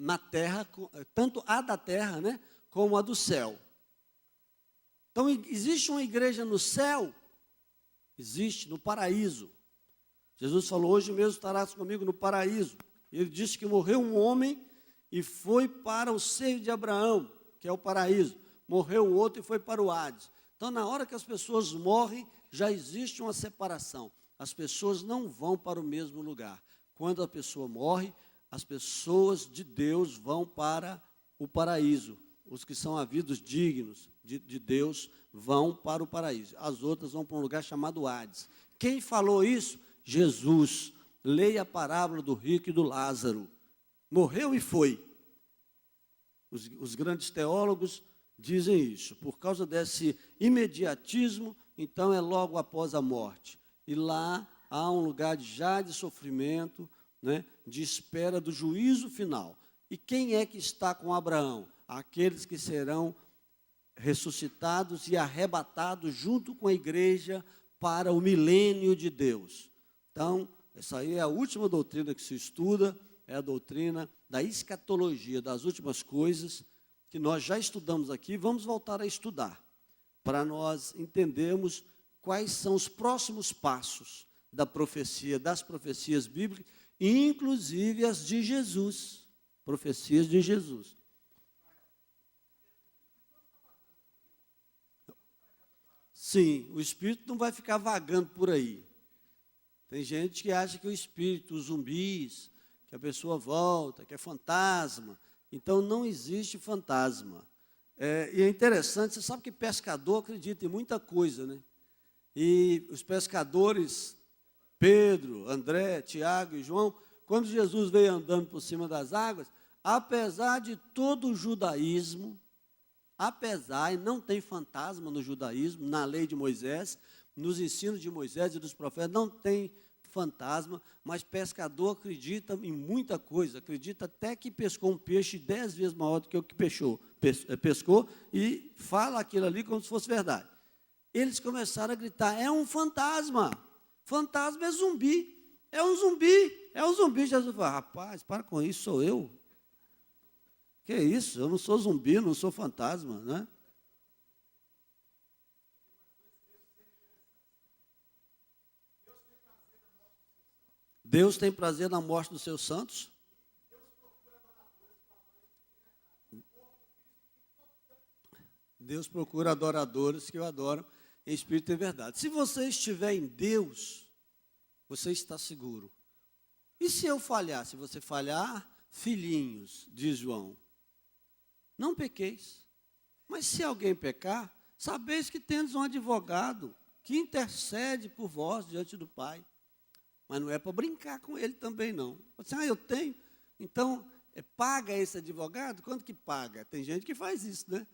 na terra, tanto a da terra, né, como a do céu. Então, existe uma igreja no céu? Existe, no paraíso. Jesus falou, hoje mesmo estarás comigo no paraíso. Ele disse que morreu um homem e foi para o seio de Abraão, que é o paraíso. Morreu o outro e foi para o Hades. Então, na hora que as pessoas morrem, já existe uma separação. As pessoas não vão para o mesmo lugar. Quando a pessoa morre, as pessoas de Deus vão para o paraíso. Os que são havidos dignos de Deus vão para o paraíso. As outras vão para um lugar chamado Hades. Quem falou isso? Jesus. Leia a parábola do rico e do Lázaro. Morreu e foi. Os grandes teólogos dizem isso. Por causa desse imediatismo, então é logo após a morte. E lá há um lugar já de sofrimento, né, de espera do juízo final. E quem é que está com Abraão? Aqueles que serão ressuscitados e arrebatados junto com a igreja para o milênio de Deus. Então, essa aí é a última doutrina que se estuda, é a doutrina da escatologia, das últimas coisas, que nós já estudamos aqui, vamos voltar a estudar, para nós entendermos quais são os próximos passos da profecia, das profecias bíblicas, inclusive as de Jesus, profecias de Jesus. Sim, o Espírito não vai ficar vagando por aí. Tem gente que acha que o Espírito, os zumbis, que a pessoa volta, que é fantasma. Então, não existe fantasma. E é interessante, você sabe que pescador acredita em muita coisa, né? E os pescadores, Pedro, André, Tiago e João, quando Jesus veio andando por cima das águas, apesar de todo o judaísmo, apesar, e não tem fantasma no judaísmo, na lei de Moisés, nos ensinos de Moisés e dos profetas, não tem fantasma, mas pescador acredita em muita coisa, acredita até que pescou um peixe 10 vezes maior do que o que pescou, e fala aquilo ali como se fosse verdade. Eles começaram a gritar, é um fantasma, fantasma é zumbi, é um zumbi, é um zumbi. Jesus falou, rapaz, para com isso, sou eu. Que isso, eu não sou zumbi, não sou fantasma, né? Deus tem prazer na morte dos seus santos? Deus procura adoradores que o adoram em espírito e verdade. Se você estiver em Deus, você está seguro. E se eu falhar? Se você falhar, filhinhos, diz João, não pequeis. Mas se alguém pecar, sabeis que tendes um advogado que intercede por vós diante do Pai. Mas não é para brincar com ele também, não. Você, eu tenho. Então, paga esse advogado? Quanto que paga? Tem gente que faz isso, né?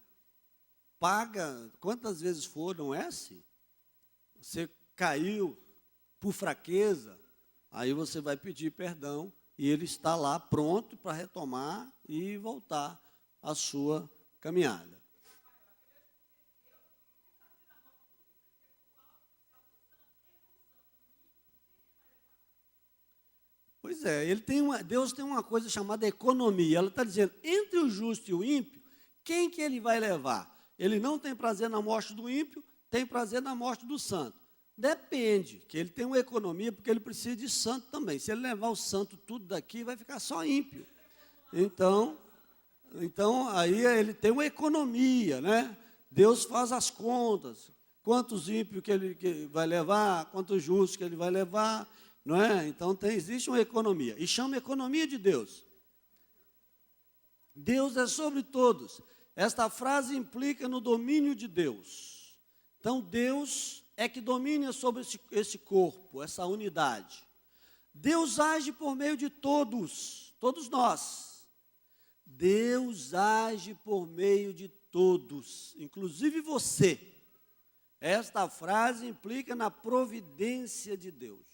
Paga, quantas vezes for, não é assim? Você caiu por fraqueza, aí você vai pedir perdão e ele está lá pronto para retomar e voltar à sua caminhada. Pois é, Deus tem uma coisa chamada economia. Ela está dizendo, entre o justo e o ímpio, quem que ele vai levar? Ele não tem prazer na morte do ímpio, tem prazer na morte do santo. Depende, que ele tem uma economia, porque ele precisa de santo também. Se ele levar o santo tudo daqui, vai ficar só ímpio. Então aí ele tem uma economia, né? Deus faz as contas. Quantos ímpios que vai levar, quantos justos que ele vai levar, não é? Então existe uma economia. E chama economia de Deus. Deus é sobre todos. Esta frase implica no domínio de Deus. Então, Deus é que domina sobre esse corpo, essa unidade. Deus age por meio de todos nós. Deus age por meio de todos, inclusive você. Esta frase implica na providência de Deus.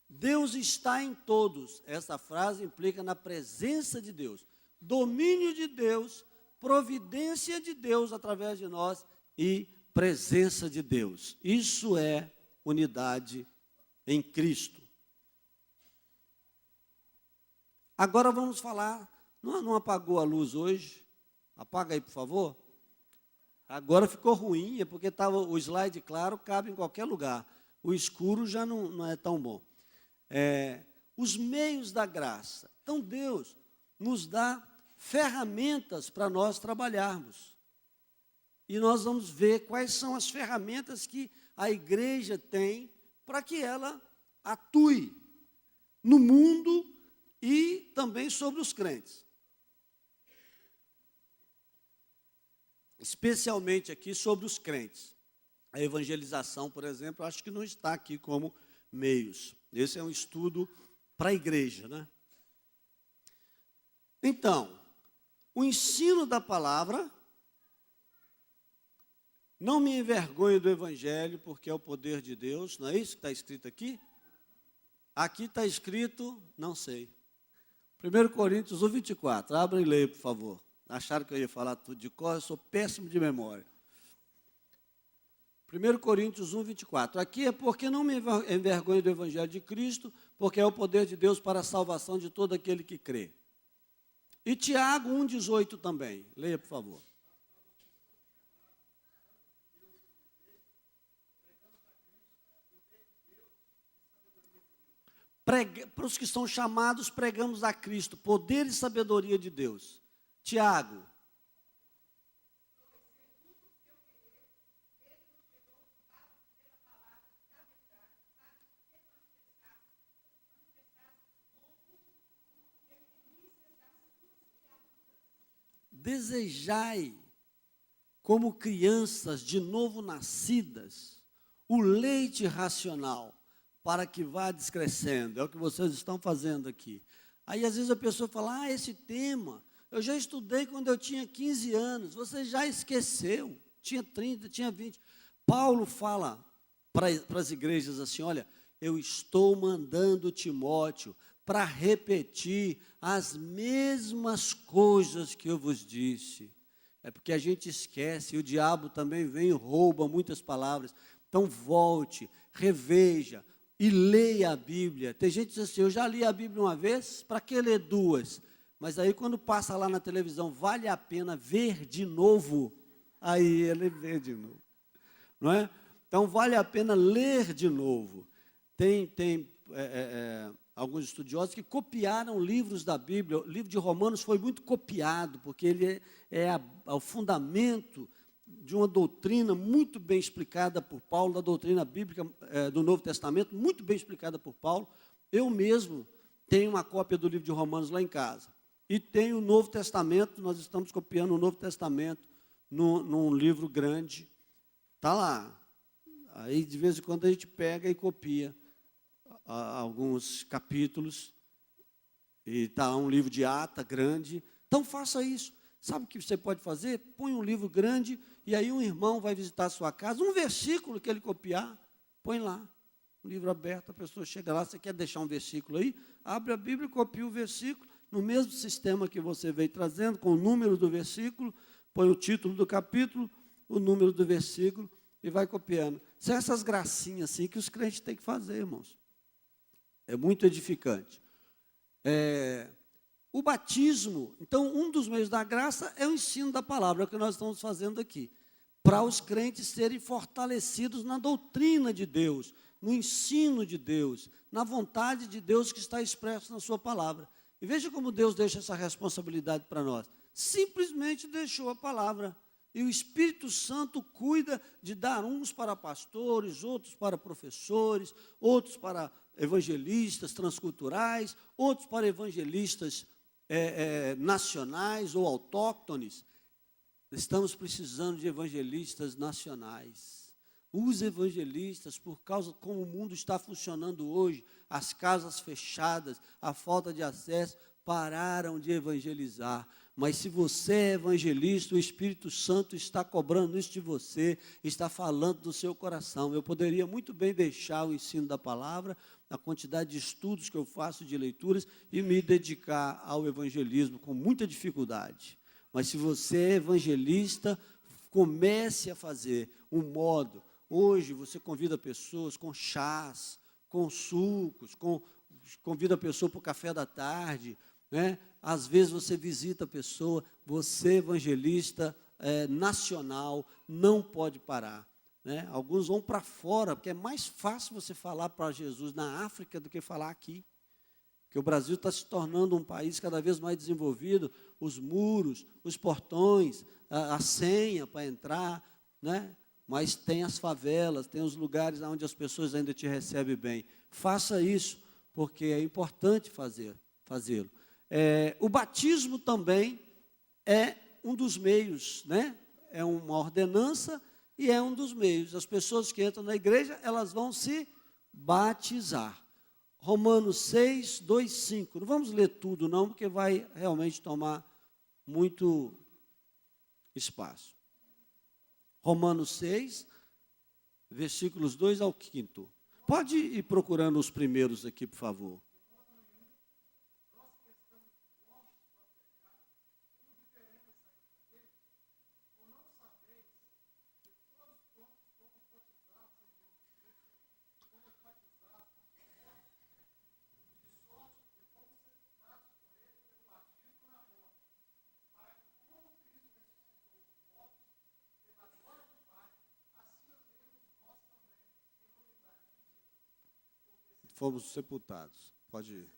Deus está em todos. Esta frase implica na presença de Deus. Domínio de Deus, providência de Deus através de nós e presença de Deus. Isso é unidade em Cristo. Agora vamos falar, não apagou a luz hoje? Apaga aí, por favor. Agora ficou ruim, é porque estava o slide claro, cabe em qualquer lugar. O escuro já não é tão bom. Os meios da graça. Então Deus nos dá ferramentas para nós trabalharmos. E nós vamos ver quais são as ferramentas que a igreja tem para que ela atue no mundo e também sobre os crentes. Especialmente aqui sobre os crentes. A evangelização, por exemplo, acho que não está aqui como meios. Esse é um estudo para a igreja, né? Então, o ensino da palavra, não me envergonho do evangelho, porque é o poder de Deus, não é isso que está escrito aqui? Aqui está escrito, não sei. 1 Coríntios 1, 24, abra e leia, por favor. Acharam que eu ia falar tudo de cor, eu sou péssimo de memória. 1 Coríntios 1, 24. Aqui é porque não me envergonho do evangelho de Cristo, porque é o poder de Deus para a salvação de todo aquele que crê. E Tiago 1, 18 também. Leia, por favor. Para os que são chamados, pregamos a Cristo, poder e sabedoria de Deus. Tiago. Desejai, como crianças de novo nascidas, o leite racional, para que vá descrescendo. É o que vocês estão fazendo aqui. Aí, às vezes, a pessoa fala, esse tema, eu já estudei quando eu tinha 15 anos, você já esqueceu, tinha 30, tinha 20. Paulo fala para as igrejas assim, olha, eu estou mandando Timóteo para repetir as mesmas coisas que eu vos disse. É porque a gente esquece, e o diabo também vem e rouba muitas palavras. Então volte, reveja e leia a Bíblia. Tem gente que diz assim, eu já li a Bíblia uma vez, para que ler duas? Mas aí quando passa lá na televisão, vale a pena ver de novo? Aí ele vê de novo. Não é? Então vale a pena ler de novo. Tem alguns estudiosos que copiaram livros da Bíblia. O livro de Romanos foi muito copiado, porque ele é o fundamento de uma doutrina muito bem explicada por Paulo, da doutrina bíblica do Novo Testamento, muito bem explicada por Paulo. Eu mesmo tenho uma cópia do livro de Romanos lá em casa. E tenho o Novo Testamento, nós estamos copiando o Novo Testamento num livro grande. Está lá. Aí, de vez em quando, a gente pega e copia alguns capítulos. E está lá um livro de ata grande. Então, faça isso. Sabe o que você pode fazer? Põe um livro grande e aí um irmão vai visitar a sua casa. Um versículo que ele copiar, põe lá. Um livro aberto, a pessoa chega lá, você quer deixar um versículo aí? Abre a Bíblia e copia o versículo, no mesmo sistema que você veio trazendo, com o número do versículo, põe o título do capítulo, o número do versículo e vai copiando. São essas gracinhas assim que os crentes têm que fazer, irmãos. É muito edificante. O batismo, então, um dos meios da graça é o ensino da palavra, é o que nós estamos fazendo aqui, para os crentes serem fortalecidos na doutrina de Deus, no ensino de Deus, na vontade de Deus que está expresso na sua palavra. E veja como Deus deixa essa responsabilidade para nós. Simplesmente deixou a palavra. E o Espírito Santo cuida de dar uns para pastores, outros para professores, outros para evangelistas transculturais, outros para evangelistas nacionais ou autóctones. Estamos precisando de evangelistas nacionais. Os evangelistas, por causa como o mundo está funcionando hoje, as casas fechadas, a falta de acesso, pararam de evangelizar. Mas se você é evangelista, o Espírito Santo está cobrando isso de você, está falando do seu coração. Eu poderia muito bem deixar o ensino da palavra, a quantidade de estudos que eu faço, de leituras, e me dedicar ao evangelismo com muita dificuldade. Mas se você é evangelista, comece a fazer um modo. Hoje você convida pessoas com chás, com sucos, convida a pessoa para o café da tarde, né? Às vezes você visita a pessoa, você evangelista nacional, não pode parar. Né? Alguns vão para fora, porque é mais fácil você falar para Jesus na África do que falar aqui. Porque o Brasil está se tornando um país cada vez mais desenvolvido, os muros, os portões, a senha para entrar, né? Mas tem as favelas, tem os lugares onde as pessoas ainda te recebem bem. Faça isso, porque é importante fazê-lo. O batismo também é um dos meios, né? É uma ordenança e é um dos meios. As pessoas que entram na igreja, elas vão se batizar. Romanos 6, 2, 5. Não vamos ler tudo não, porque vai realmente tomar muito espaço. Romanos 6, versículos 2 ao 5. Pode ir procurando os primeiros aqui, por favor. Fomos sepultados. Pode ir.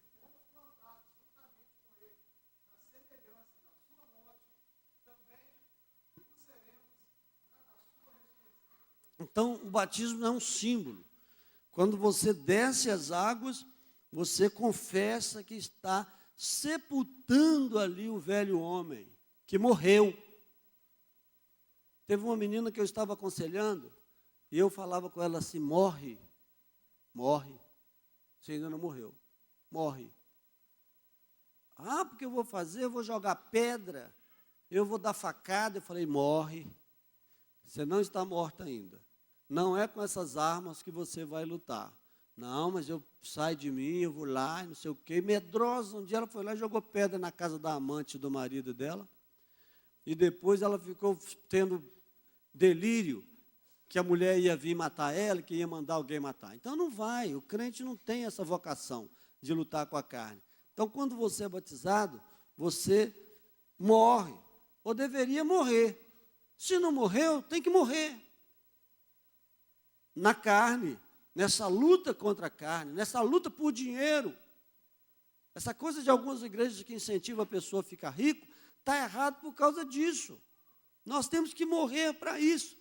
Então, o batismo é um símbolo. Quando você desce as águas, você confessa que está sepultando ali o velho homem, que morreu. Teve uma menina que eu estava aconselhando, e eu falava com ela assim, morre. Você ainda não morreu. Morre. Ah, porque eu vou fazer? Eu vou jogar pedra, eu vou dar facada. Eu falei, morre. Você não está morta ainda. Não é com essas armas que você vai lutar. Não, mas eu saio de mim, eu vou lá, não sei o quê. Medrosa, um dia ela foi lá e jogou pedra na casa da amante do marido dela. E depois ela ficou tendo delírio que a mulher ia vir matar ela, que ia mandar alguém matar. Então não vai, o crente não tem essa vocação de lutar com a carne. Então quando você é batizado, você morre, ou deveria morrer. Se não morreu, tem que morrer. Na carne, nessa luta contra a carne, nessa luta por dinheiro. Essa coisa de algumas igrejas que incentivam a pessoa a ficar rico, está errado por causa disso. Nós temos que morrer para isso.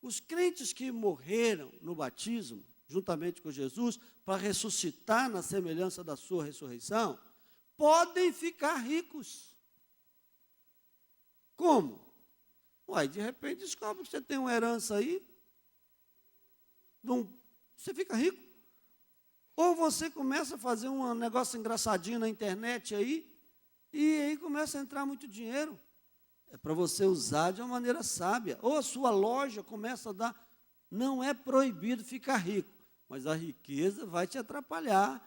Os crentes que morreram no batismo, juntamente com Jesus, para ressuscitar na semelhança da sua ressurreição, podem ficar ricos. Como? Uai, de repente descobre que você tem uma herança aí, você fica rico. Ou você começa a fazer um negócio engraçadinho na internet aí, e aí começa a entrar muito dinheiro. É para você usar de uma maneira sábia. Ou a sua loja começa a dar. Não é proibido ficar rico, mas a riqueza vai te atrapalhar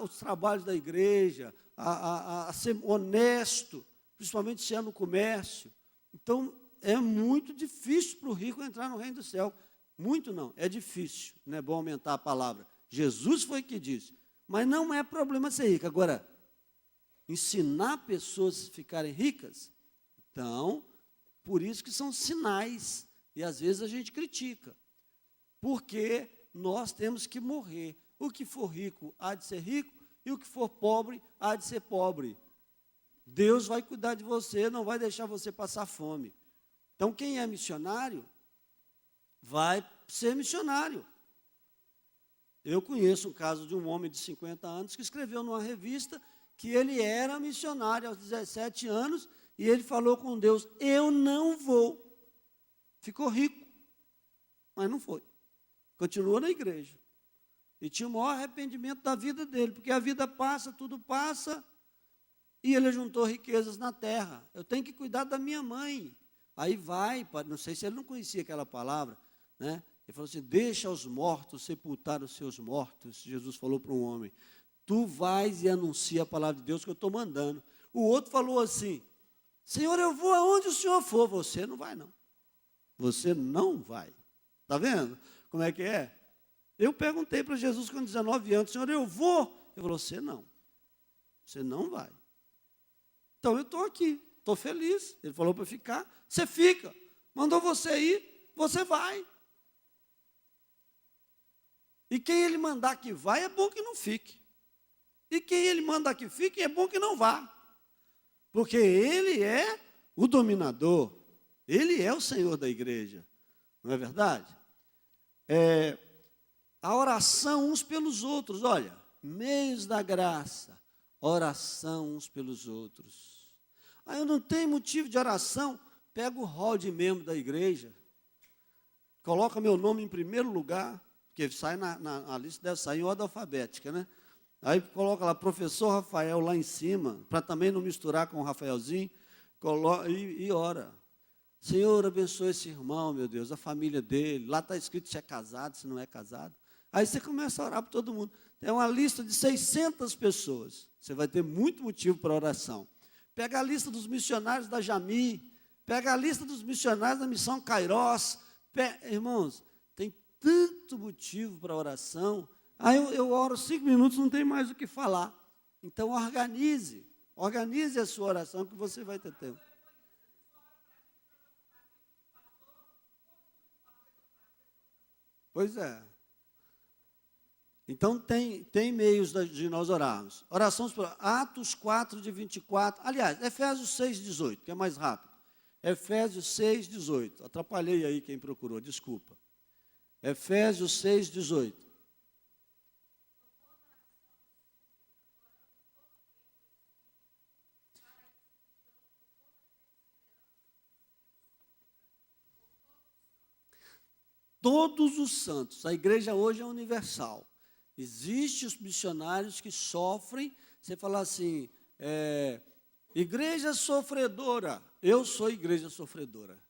os trabalhos da igreja, a ser honesto, principalmente se é no comércio. Então, é muito difícil para o rico entrar no reino do céu. Muito não, é difícil, não é bom aumentar a palavra. Jesus foi que disse, mas não é problema ser rico. Agora, ensinar pessoas a ficarem ricas, então, por isso que são sinais, e às vezes a gente critica, porque nós temos que morrer. O que for rico há de ser rico, e o que for pobre há de ser pobre. Deus vai cuidar de você, não vai deixar você passar fome. Então, quem é missionário, vai ser missionário. Eu conheço o caso de um homem de 50 anos que escreveu numa revista que ele era missionário aos 17 anos e ele falou com Deus, eu não vou. Ficou rico, mas não foi. Continuou na igreja. E tinha o maior arrependimento da vida dele, porque a vida passa, tudo passa, e ele juntou riquezas na terra. Eu tenho que cuidar da minha mãe. Aí vai, não sei se ele não conhecia aquela palavra, né? Ele falou assim, deixa os mortos sepultar os seus mortos. Jesus falou para um homem, tu vais e anuncia a palavra de Deus que eu estou mandando. O outro falou assim, Senhor, eu vou aonde o Senhor for. Você não vai, não. Você não vai. Está vendo como é que é? Eu perguntei para Jesus com 19 anos, Senhor, eu vou. Ele falou, você não. Você não vai. Então eu estou aqui, estou feliz. Ele falou para ficar, você fica. Mandou você ir, você vai. E quem ele mandar que vai, é bom que não fique. E quem ele mandar que fique, é bom que não vá. Porque ele é o dominador. Ele é o Senhor da igreja. Não é verdade? A oração uns pelos outros. Olha, meios da graça. Oração uns pelos outros. Eu não tenho motivo de oração. Pega o rol de membro da igreja. Coloca meu nome em primeiro lugar. Porque sai na lista, deve sair em ordem alfabética, né? Aí coloca lá, professor Rafael lá em cima, para também não misturar com o Rafaelzinho, e ora. Senhor, abençoe esse irmão, meu Deus, a família dele. Lá está escrito se é casado, se não é casado. Aí você começa a orar para todo mundo. Tem uma lista de 600 pessoas. Você vai ter muito motivo para oração. Pega a lista dos missionários da Jami, pega a lista dos missionários da Missão Cairós. Irmãos, tem tanto motivo para oração. Aí eu oro 5 minutos, não tem mais o que falar. Então organize a sua oração que você vai ter tempo. Pois é. Então tem meios de nós orarmos. Orações por Atos 4, de 24. Aliás, Efésios 6, 18, que é mais rápido. Efésios 6, 18. Atrapalhei aí quem procurou, desculpa. Efésios 6, 18. Todos os santos, a igreja hoje é universal. Existem os missionários que sofrem, você fala assim, igreja sofredora, eu sou igreja sofredora,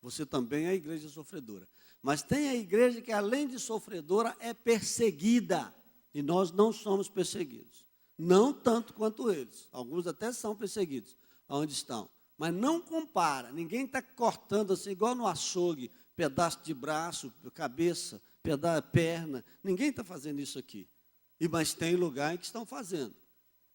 você também é igreja sofredora. Mas tem a igreja que além de sofredora é perseguida, e nós não somos perseguidos. Não tanto quanto eles, alguns até são perseguidos, onde estão. Mas não compara, ninguém está cortando assim, igual no açougue, pedaço de braço, cabeça, pedaço de perna. Ninguém está fazendo isso aqui. Mas tem lugar em que estão fazendo.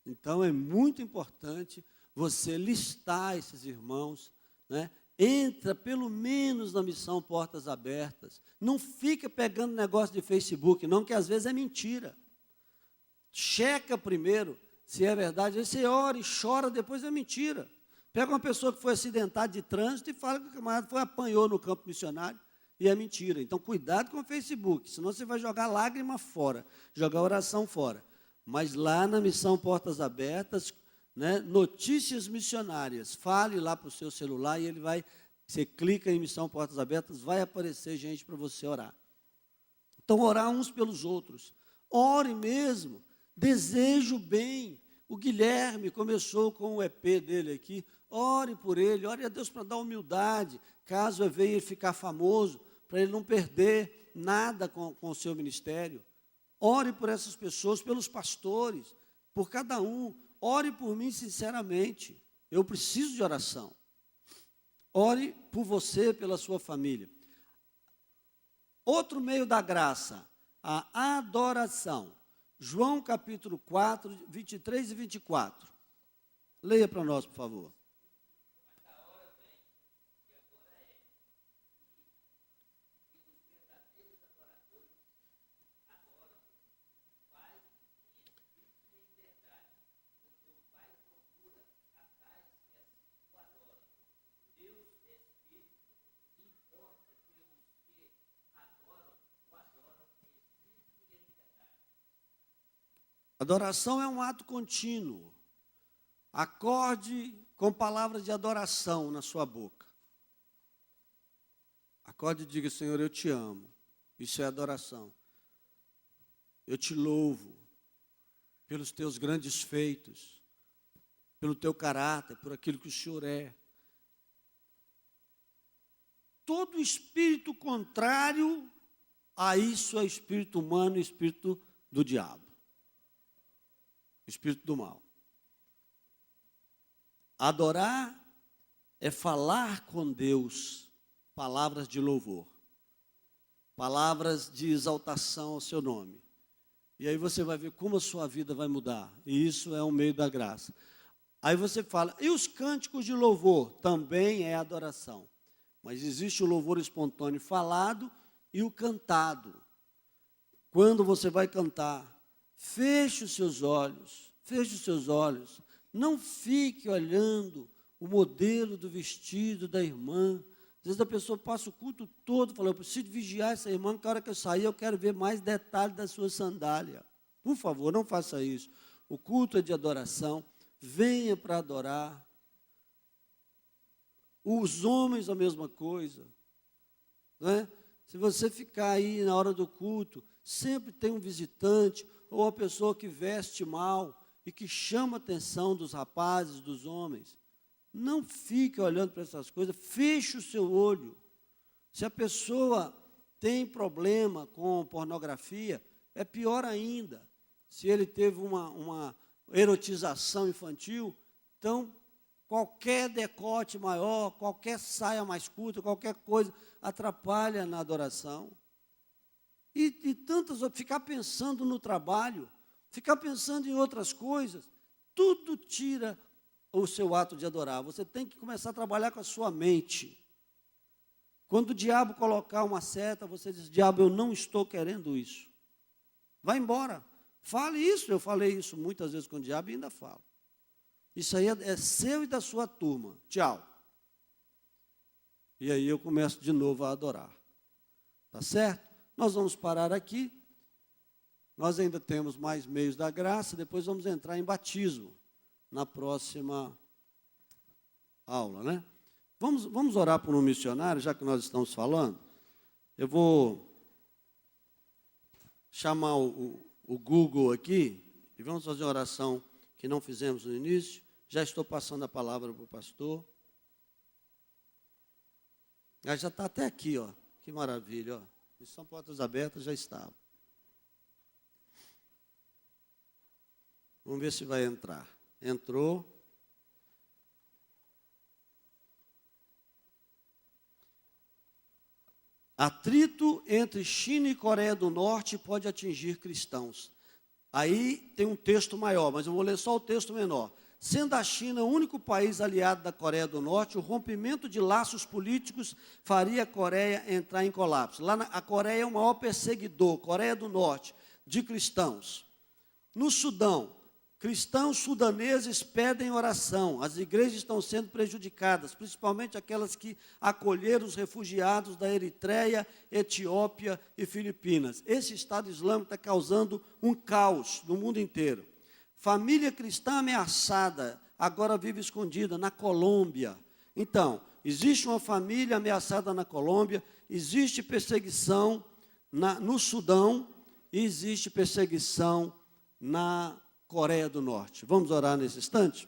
Então, é muito importante você listar esses irmãos, né, Entra pelo menos na missão Portas Abertas. Não fica pegando negócio de Facebook, não, que às vezes é mentira. Checa primeiro se é verdade. Aí você ora e chora, depois é mentira. Pega uma pessoa que foi acidentada de trânsito e fala que o camarada apanhou no campo missionário e é mentira. Então, cuidado com o Facebook, senão você vai jogar lágrima fora, jogar oração fora. Mas lá na missão Portas Abertas, né, notícias missionárias, fale lá para o seu celular e ele vai, você clica em missão Portas Abertas, vai aparecer gente para você orar. Então, orar uns pelos outros. Ore mesmo, desejo bem. O Guilherme começou com o EP dele aqui. Ore por ele, ore a Deus para dar humildade, caso venha ficar famoso, para ele não perder nada com o seu ministério. Ore por essas pessoas, pelos pastores, por cada um. Ore por mim sinceramente. Eu preciso de oração. Ore por você, pela sua família. Outro meio da graça, a adoração. João capítulo 4, 23 e 24. Leia para nós, por favor. Adoração é um ato contínuo. Acorde com palavras de adoração na sua boca. Acorde e diga: Senhor, eu te amo. Isso é adoração. Eu te louvo pelos teus grandes feitos, pelo teu caráter, por aquilo que o Senhor é. Todo espírito contrário a isso é espírito humano e espírito do diabo. Espírito do mal. Adorar é falar com Deus palavras de louvor, palavras de exaltação ao seu nome. E aí você vai ver como a sua vida vai mudar. E isso é um meio da graça. Aí você fala, e os cânticos de louvor? Também é adoração. Mas existe o louvor espontâneo falado e o cantado. Quando você vai cantar, feche os seus olhos, não fique olhando o modelo do vestido da irmã. Às vezes a pessoa passa o culto todo falando, eu preciso vigiar essa irmã, que a hora que eu sair eu quero ver mais detalhes da sua sandália. Por favor, não faça isso. O culto é de adoração, venha para adorar. Os homens a mesma coisa. Não é? Se você ficar aí na hora do culto, sempre tem um visitante, ou uma pessoa que veste mal e que chama a atenção dos rapazes, dos homens. Não fique olhando para essas coisas, feche o seu olho. Se a pessoa tem problema com pornografia, é pior ainda. Se ele teve uma erotização infantil, então qualquer decote maior, qualquer saia mais curta, qualquer coisa atrapalha na adoração. E tantas outras, ficar pensando no trabalho, ficar pensando em outras coisas, tudo tira o seu ato de adorar. Você tem que começar a trabalhar com a sua mente. Quando o diabo colocar uma seta, você diz, diabo, eu não estou querendo isso. Vai embora. Fale isso, eu falei isso muitas vezes com o diabo e ainda falo. Isso aí é seu e da sua turma. Tchau. E aí eu começo de novo a adorar. Tá certo? Nós vamos parar aqui. Nós ainda temos mais meios da graça, depois vamos entrar em batismo na próxima aula, né? Vamos orar por um missionário, já que nós estamos falando. Eu vou chamar o Google aqui e vamos fazer uma oração que não fizemos no início. Já estou passando a palavra para o pastor. Já está até aqui, ó. Que maravilha, ó. Missão Portas Abertas já estava. Vamos ver se vai entrar. Entrou. Atrito entre China e Coreia do Norte pode atingir cristãos. Aí tem um texto maior, mas eu vou ler só o texto menor. Sendo a China o único país aliado da Coreia do Norte, o rompimento de laços políticos faria a Coreia entrar em colapso. A Coreia é o maior perseguidor, Coreia do Norte, de cristãos. No Sudão, cristãos sudaneses pedem oração. As igrejas estão sendo prejudicadas, principalmente aquelas que acolheram os refugiados da Eritreia, Etiópia e Filipinas. Esse Estado Islâmico está causando um caos no mundo inteiro. Família cristã ameaçada, agora vive escondida na Colômbia. Então, existe uma família ameaçada na Colômbia, existe perseguição no Sudão e existe perseguição na Coreia do Norte. Vamos orar nesse instante?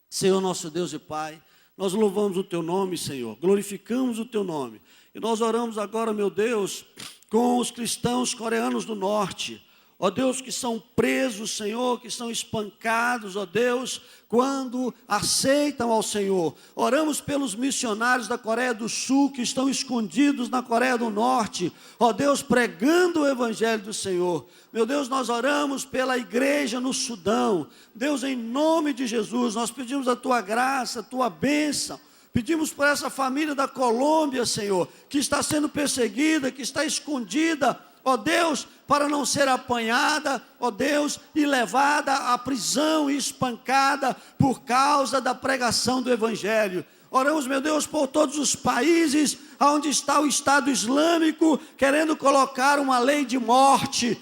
Senhor, nosso Deus e Pai, nós louvamos o Teu nome, Senhor, glorificamos o Teu nome. E nós oramos agora, meu Deus, com os cristãos coreanos do Norte, ó Deus, que são presos, Senhor, que são espancados, ó Deus, quando aceitam ao Senhor. Oramos pelos missionários da Coreia do Sul, que estão escondidos na Coreia do Norte, ó Deus, pregando o Evangelho do Senhor. Meu Deus, nós oramos pela igreja no Sudão. Deus, em nome de Jesus, nós pedimos a Tua graça, a Tua bênção. Pedimos por essa família da Colômbia, Senhor, que está sendo perseguida, que está escondida, ó Deus, para não ser apanhada, ó Deus, e levada à prisão e espancada por causa da pregação do Evangelho. Oramos, meu Deus, por todos os países onde está o Estado Islâmico, querendo colocar uma lei de morte,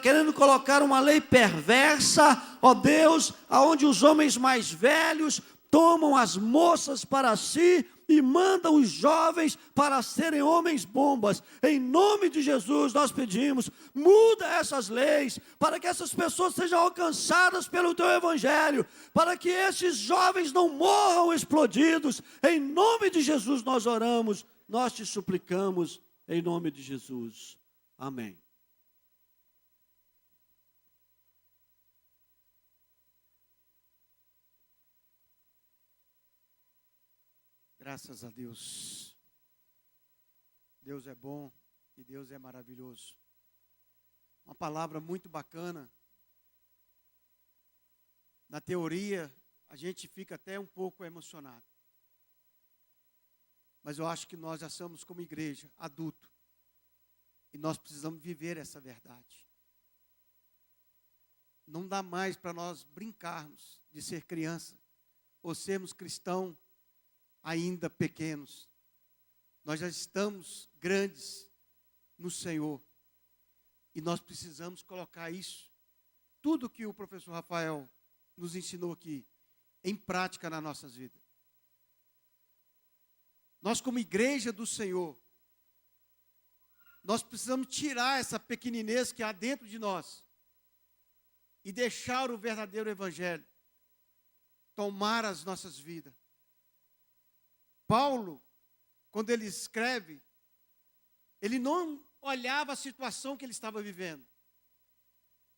querendo colocar uma lei perversa, ó Deus, aonde os homens mais velhos tomam as moças para si e mandam os jovens para serem homens bombas. Em nome de Jesus nós pedimos, muda essas leis, para que essas pessoas sejam alcançadas pelo Teu Evangelho, para que esses jovens não morram explodidos. Em nome de Jesus nós oramos, nós Te suplicamos, em nome de Jesus. Amém. Graças a Deus. Deus é bom e Deus é maravilhoso. Uma palavra muito bacana. Na teoria, a gente fica até um pouco emocionado. Mas eu acho que nós já somos, como igreja, adulto. E nós precisamos viver essa verdade. Não dá mais para nós brincarmos de ser criança ou sermos cristãos ainda pequenos. Nós já estamos grandes no Senhor. E nós precisamos colocar isso, tudo que o professor Rafael nos ensinou aqui, em prática nas nossas vidas. Nós, como igreja do Senhor, nós precisamos tirar essa pequeninez que há dentro de nós e deixar o verdadeiro Evangelho tomar as nossas vidas. Paulo, quando ele escreve, ele não olhava a situação que ele estava vivendo.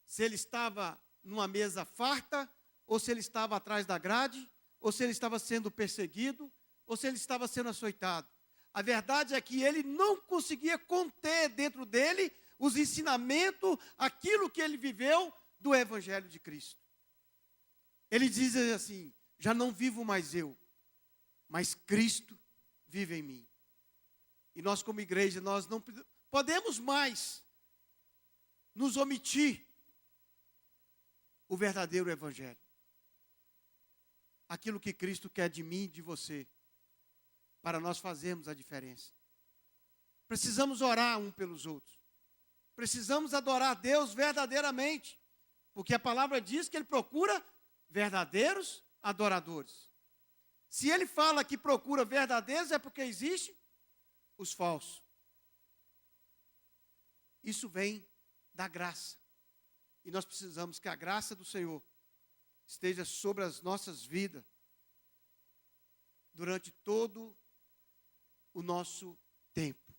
Se ele estava numa mesa farta, ou se ele estava atrás da grade, ou se ele estava sendo perseguido, ou se ele estava sendo açoitado. A verdade é que ele não conseguia conter dentro dele os ensinamentos, aquilo que ele viveu do Evangelho de Cristo. Ele diz assim, já não vivo mais eu, mas Cristo vive em mim. E nós, como igreja, nós não podemos mais nos omitir o verdadeiro Evangelho. Aquilo que Cristo quer de mim e de você, para nós fazermos a diferença. Precisamos orar um pelos outros. Precisamos adorar a Deus verdadeiramente, porque a palavra diz que Ele procura verdadeiros adoradores. Se Ele fala que procura verdadeiros, é porque existem os falsos. Isso vem da graça. E nós precisamos que a graça do Senhor esteja sobre as nossas vidas durante todo o nosso tempo.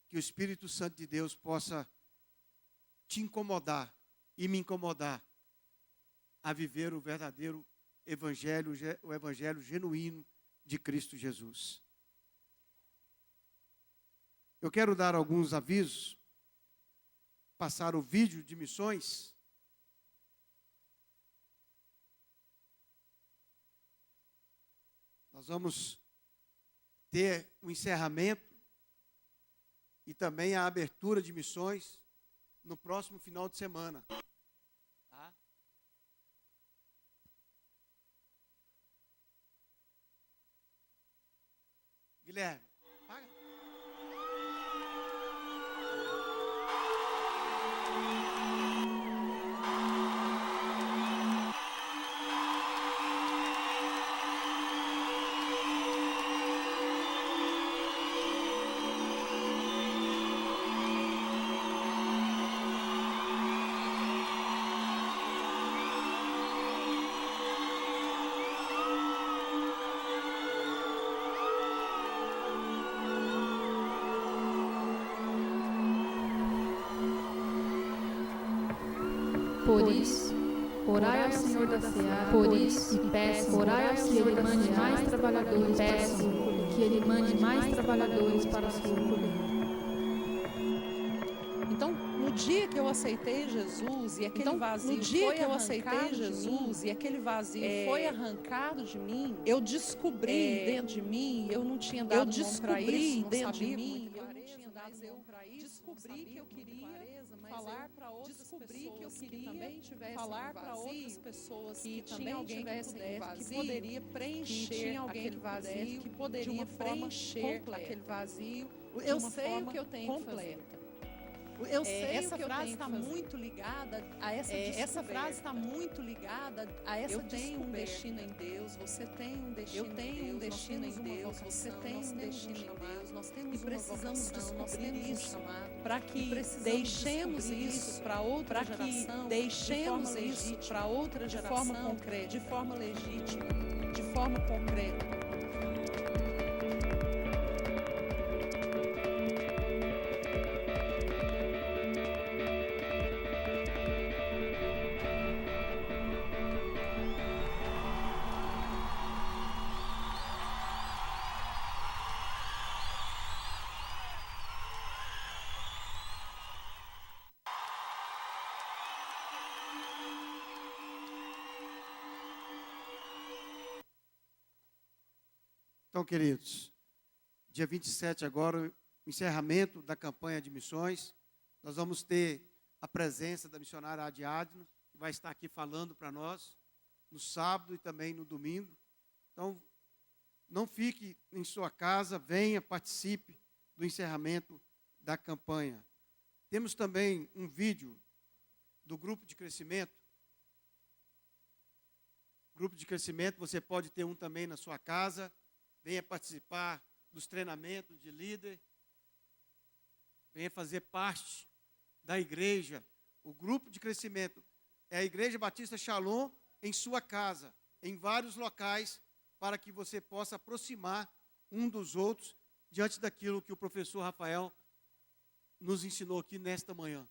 Que o Espírito Santo de Deus possa te incomodar e me incomodar a viver o verdadeiro Evangelho, o Evangelho genuíno de Cristo Jesus. Eu quero dar alguns avisos, passar o vídeo de missões. Nós vamos ter o encerramento e também a abertura de missões no próximo final de semana. Tá? Guilherme, paga. Por isso, orai ao Senhor da Seara, por isso, e peçam, orai ao Senhor que Ele mande mais trabalhadores, peçam que Ele mande mais trabalhadores para a sua colheita. Então, no dia que eu aceitei Jesus e aquele vazio foi arrancado de mim, eu descobri dentro de mim, eu não tinha dado mão para isso, não sabia muito clareza, mas eu descobri que eu queria falar para outras pessoas que também tivessem falar para outras pessoas que tinha alguém que poderia preencher aquele vazio, que poderia preencher aquele vazio. Eu sei o que eu tenho que fazer. Eu sei essa frase está muito ligada a essa frase está muito ligada a essa eu tenho um destino em Deus, você tem um destino em Deus, você tem um destino em Deus, nós temos e precisamos descobrir isso para que deixemos isso para outra geração, deixemos isso para outra geração de forma concreta, de forma legítima, de forma concreta. Então, queridos, dia 27 agora, o encerramento da campanha de missões. Nós vamos ter a presença da missionária Ariadne, que vai estar aqui falando para nós, no sábado e também no domingo. Então, não fique em sua casa, venha, participe do encerramento da campanha. Temos também um vídeo do grupo de crescimento. Grupo de crescimento, você pode ter um também na sua casa. Venha participar dos treinamentos de líder. Venha fazer parte da igreja. O grupo de crescimento é a Igreja Batista Shalom em sua casa, em vários locais, para que você possa aproximar um dos outros diante daquilo que o professor Rafael nos ensinou aqui nesta manhã.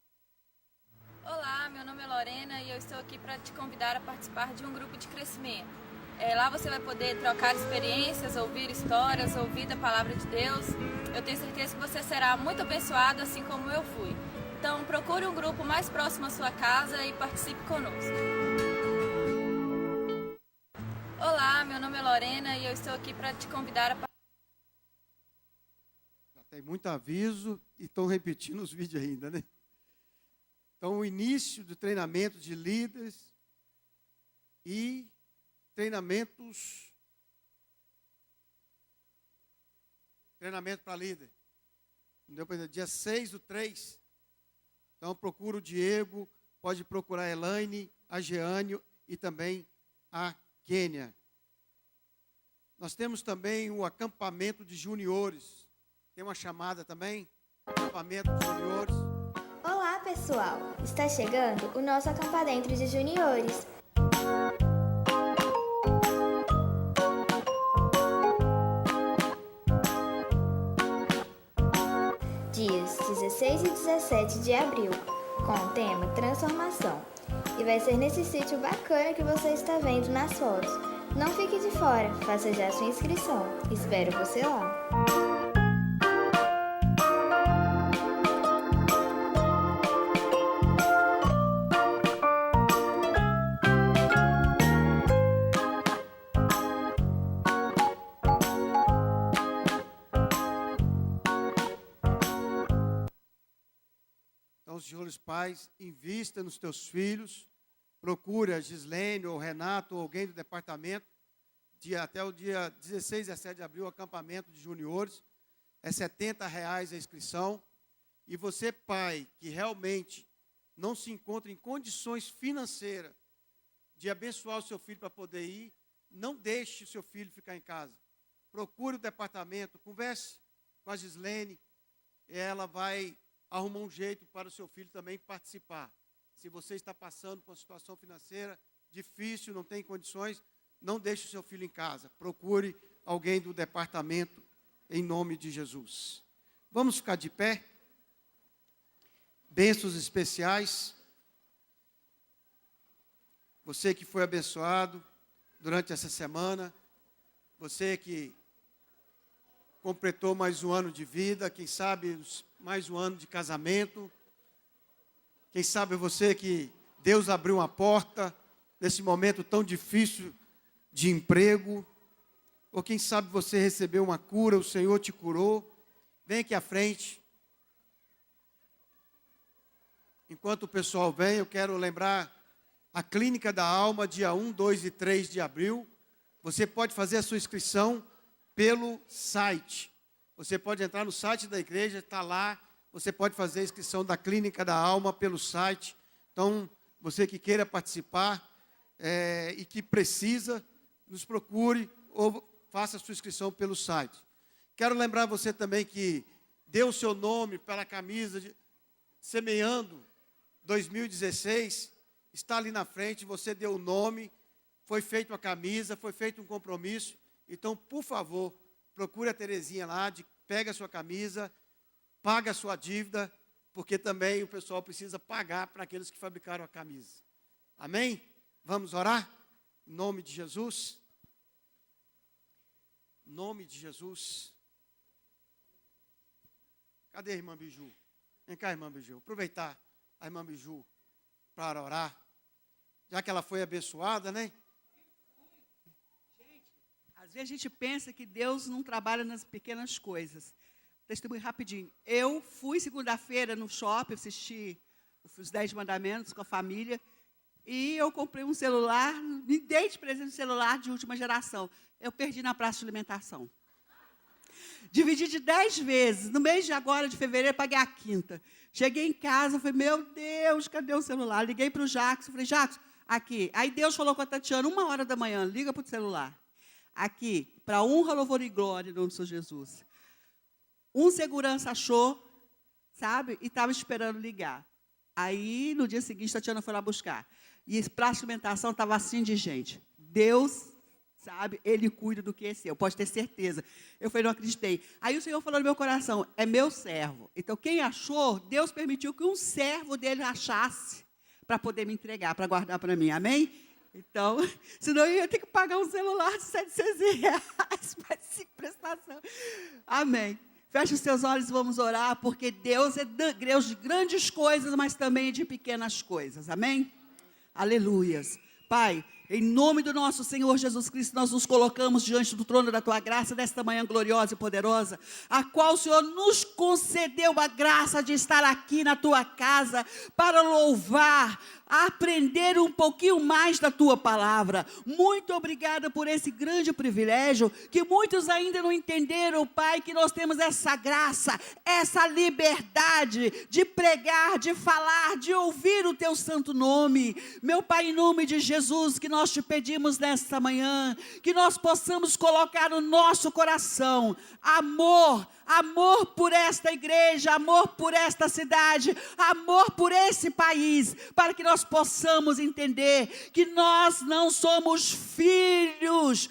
Olá, meu nome é Lorena e eu estou aqui para te convidar a participar de um grupo de crescimento. Lá você vai poder trocar experiências, ouvir histórias, ouvir da palavra de Deus. Eu tenho certeza que você será muito abençoado, assim como eu fui. Então, procure um grupo mais próximo à sua casa e participe conosco. Olá, meu nome é Lorena e eu estou aqui para te convidar a... Já tem muito aviso e estão repetindo os vídeos ainda, né? Então, o início do treinamento de líderes e treinamento para líder. Deu para dia 6/3. Então, procura o Diego, pode procurar a Elaine, a Jeane e também a Kênia. Nós temos também o acampamento de juniores. Tem uma chamada também? Acampamento de juniores. Olá, pessoal! Está chegando o nosso acampamento de juniores. Dias 16 e 17 de abril, com o tema Transformação. E vai ser nesse sítio bacana que você está vendo nas fotos. Não fique de fora, faça já sua inscrição. Espero você lá! Então, senhores pais, invista nos teus filhos, procure a Gislene ou o Renato ou alguém do departamento, até o dia 16 e 17 de abril, o acampamento de juniores, é R$70 a inscrição. E você, pai, que realmente não se encontra em condições financeiras de abençoar o seu filho para poder ir, não deixe o seu filho ficar em casa. Procure o departamento, converse com a Gislene, e ela vai arrumar um jeito para o seu filho também participar. Se você está passando por uma situação financeira difícil, não tem condições, não deixe o seu filho em casa. Procure alguém do departamento, em nome de Jesus. Vamos ficar de pé? Bênçãos especiais. Você que foi abençoado durante essa semana, você que completou mais um ano de vida, quem sabe mais um ano de casamento, quem sabe você que Deus abriu uma porta nesse momento tão difícil de emprego, ou quem sabe você recebeu uma cura, o Senhor te curou. Vem aqui à frente. Enquanto o pessoal vem, eu quero lembrar a Clínica da Alma, dia 1, 2 e 3 de abril. Você pode fazer a sua inscrição pelo site. Você pode entrar no site da igreja, está lá. Você pode fazer a inscrição da Clínica da Alma pelo site. Então, você que queira participar e que precisa, nos procure ou faça a sua inscrição pelo site. Quero lembrar você também que deu o seu nome pela camisa Semeando 2016, está ali na frente, você deu o nome, foi feita a camisa, foi feito um compromisso. Então, por favor, procure a Terezinha lá, pega a sua camisa, paga a sua dívida, porque também o pessoal precisa pagar para aqueles que fabricaram a camisa. Amém? Vamos orar? Em nome de Jesus. Em nome de Jesus. Cadê a irmã Biju? Vem cá, irmã Biju. Aproveitar a irmã Biju para orar. Já que ela foi abençoada, né? Gente, às vezes a gente pensa que Deus não trabalha nas pequenas coisas. Testemunho rapidinho. Eu fui segunda-feira no shopping, assisti os 10 mandamentos com a família, e eu comprei um celular, me dei de presente um celular de última geração. Eu perdi na praça de alimentação. Dividi de 10 vezes. No mês de agora, de fevereiro, paguei a quinta. Cheguei em casa, falei, meu Deus, cadê o celular? Liguei para o Jacques, falei, Jacques, aqui. Aí Deus falou com a Tatiana, 1h da manhã, liga para o celular. Aqui, para honra, louvor e glória, em nome do Senhor Jesus. Um segurança achou, sabe, e estava esperando ligar. Aí, no dia seguinte, a Tatiana foi lá buscar. E a praça de alimentação estava assim de gente. Deus, sabe, Ele cuida do que é seu, pode ter certeza. Eu falei, não acreditei. Aí o Senhor falou no meu coração, é meu servo. Então, quem achou, Deus permitiu que um servo dele achasse para poder me entregar, para guardar para mim. Amém? Então, senão eu ia ter que pagar um celular de R$700 para essa prestação. Amém. Feche os seus olhos e vamos orar, porque Deus é Deus de grandes coisas, mas também de pequenas coisas. Amém? Aleluias. Pai, em nome do nosso Senhor Jesus Cristo, nós nos colocamos diante do trono da Tua graça, nesta manhã gloriosa e poderosa, a qual o Senhor nos concedeu a graça de estar aqui na Tua casa, para louvar, aprender um pouquinho mais da Tua palavra. Muito obrigada por esse grande privilégio, que muitos ainda não entenderam, Pai, que nós temos essa graça, essa liberdade de pregar, de falar, de ouvir o Teu santo nome. Meu Pai, em nome de Jesus, que nós te pedimos nesta manhã, que nós possamos colocar no nosso coração amor por esta igreja, amor por esta cidade, amor por esse país, para que nós possamos entender que nós não somos filhos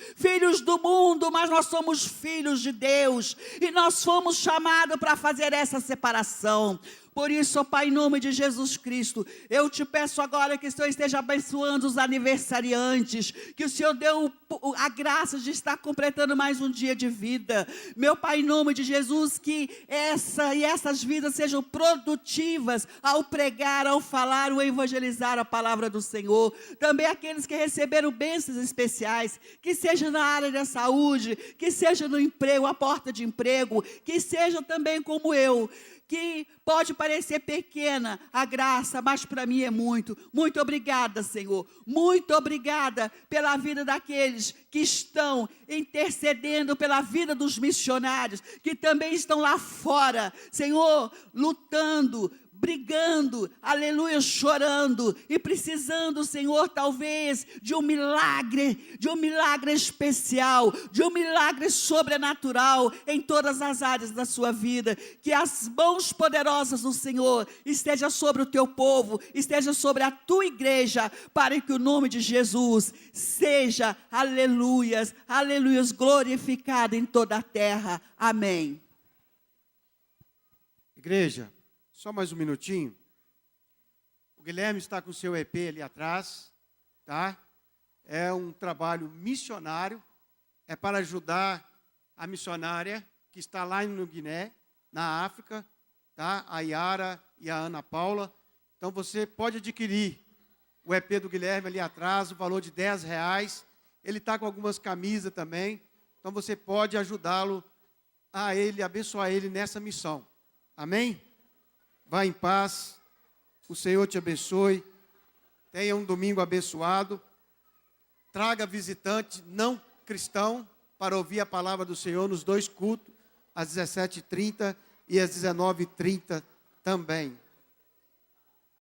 do mundo, mas nós somos filhos de Deus, e nós fomos chamados para fazer essa separação. Por isso, ó Pai, em nome de Jesus Cristo, eu te peço agora que o Senhor esteja abençoando os aniversariantes, que o Senhor deu a graça de estar completando mais um dia de vida. Meu Pai, em nome de Jesus, que essas vidas sejam produtivas ao pregar, ao falar, ao evangelizar a palavra do Senhor. Também aqueles que receberam bênçãos especiais, que seja na área da saúde, que seja no emprego, a porta de emprego, que seja também como eu, que pode parecer pequena a graça, mas para mim é muito. Muito obrigada, Senhor. Muito obrigada pela vida daqueles que estão intercedendo pela vida dos missionários, que também estão lá fora, Senhor, lutando, brigando, aleluia, chorando e precisando, Senhor, talvez de um milagre especial, de um milagre sobrenatural em todas as áreas da sua vida. Que as mãos poderosas do Senhor estejam sobre o teu povo, estejam sobre a tua igreja, para que o nome de Jesus seja, aleluias, aleluias, glorificado em toda a terra. Amém. Igreja, só mais um minutinho. O Guilherme está com o seu EP ali atrás, tá? É um trabalho missionário, é para ajudar a missionária que está lá no Guiné, na África, tá? A Yara e a Ana Paula. Então você pode adquirir o EP do Guilherme ali atrás, o valor de R$10. Ele está com algumas camisas também. Então você pode ajudá-lo a ele, abençoar ele nessa missão. Amém? Vá em paz, o Senhor te abençoe, tenha um domingo abençoado, traga visitante não cristão para ouvir a palavra do Senhor nos 2 cultos, às 17h30 e às 19h30 também.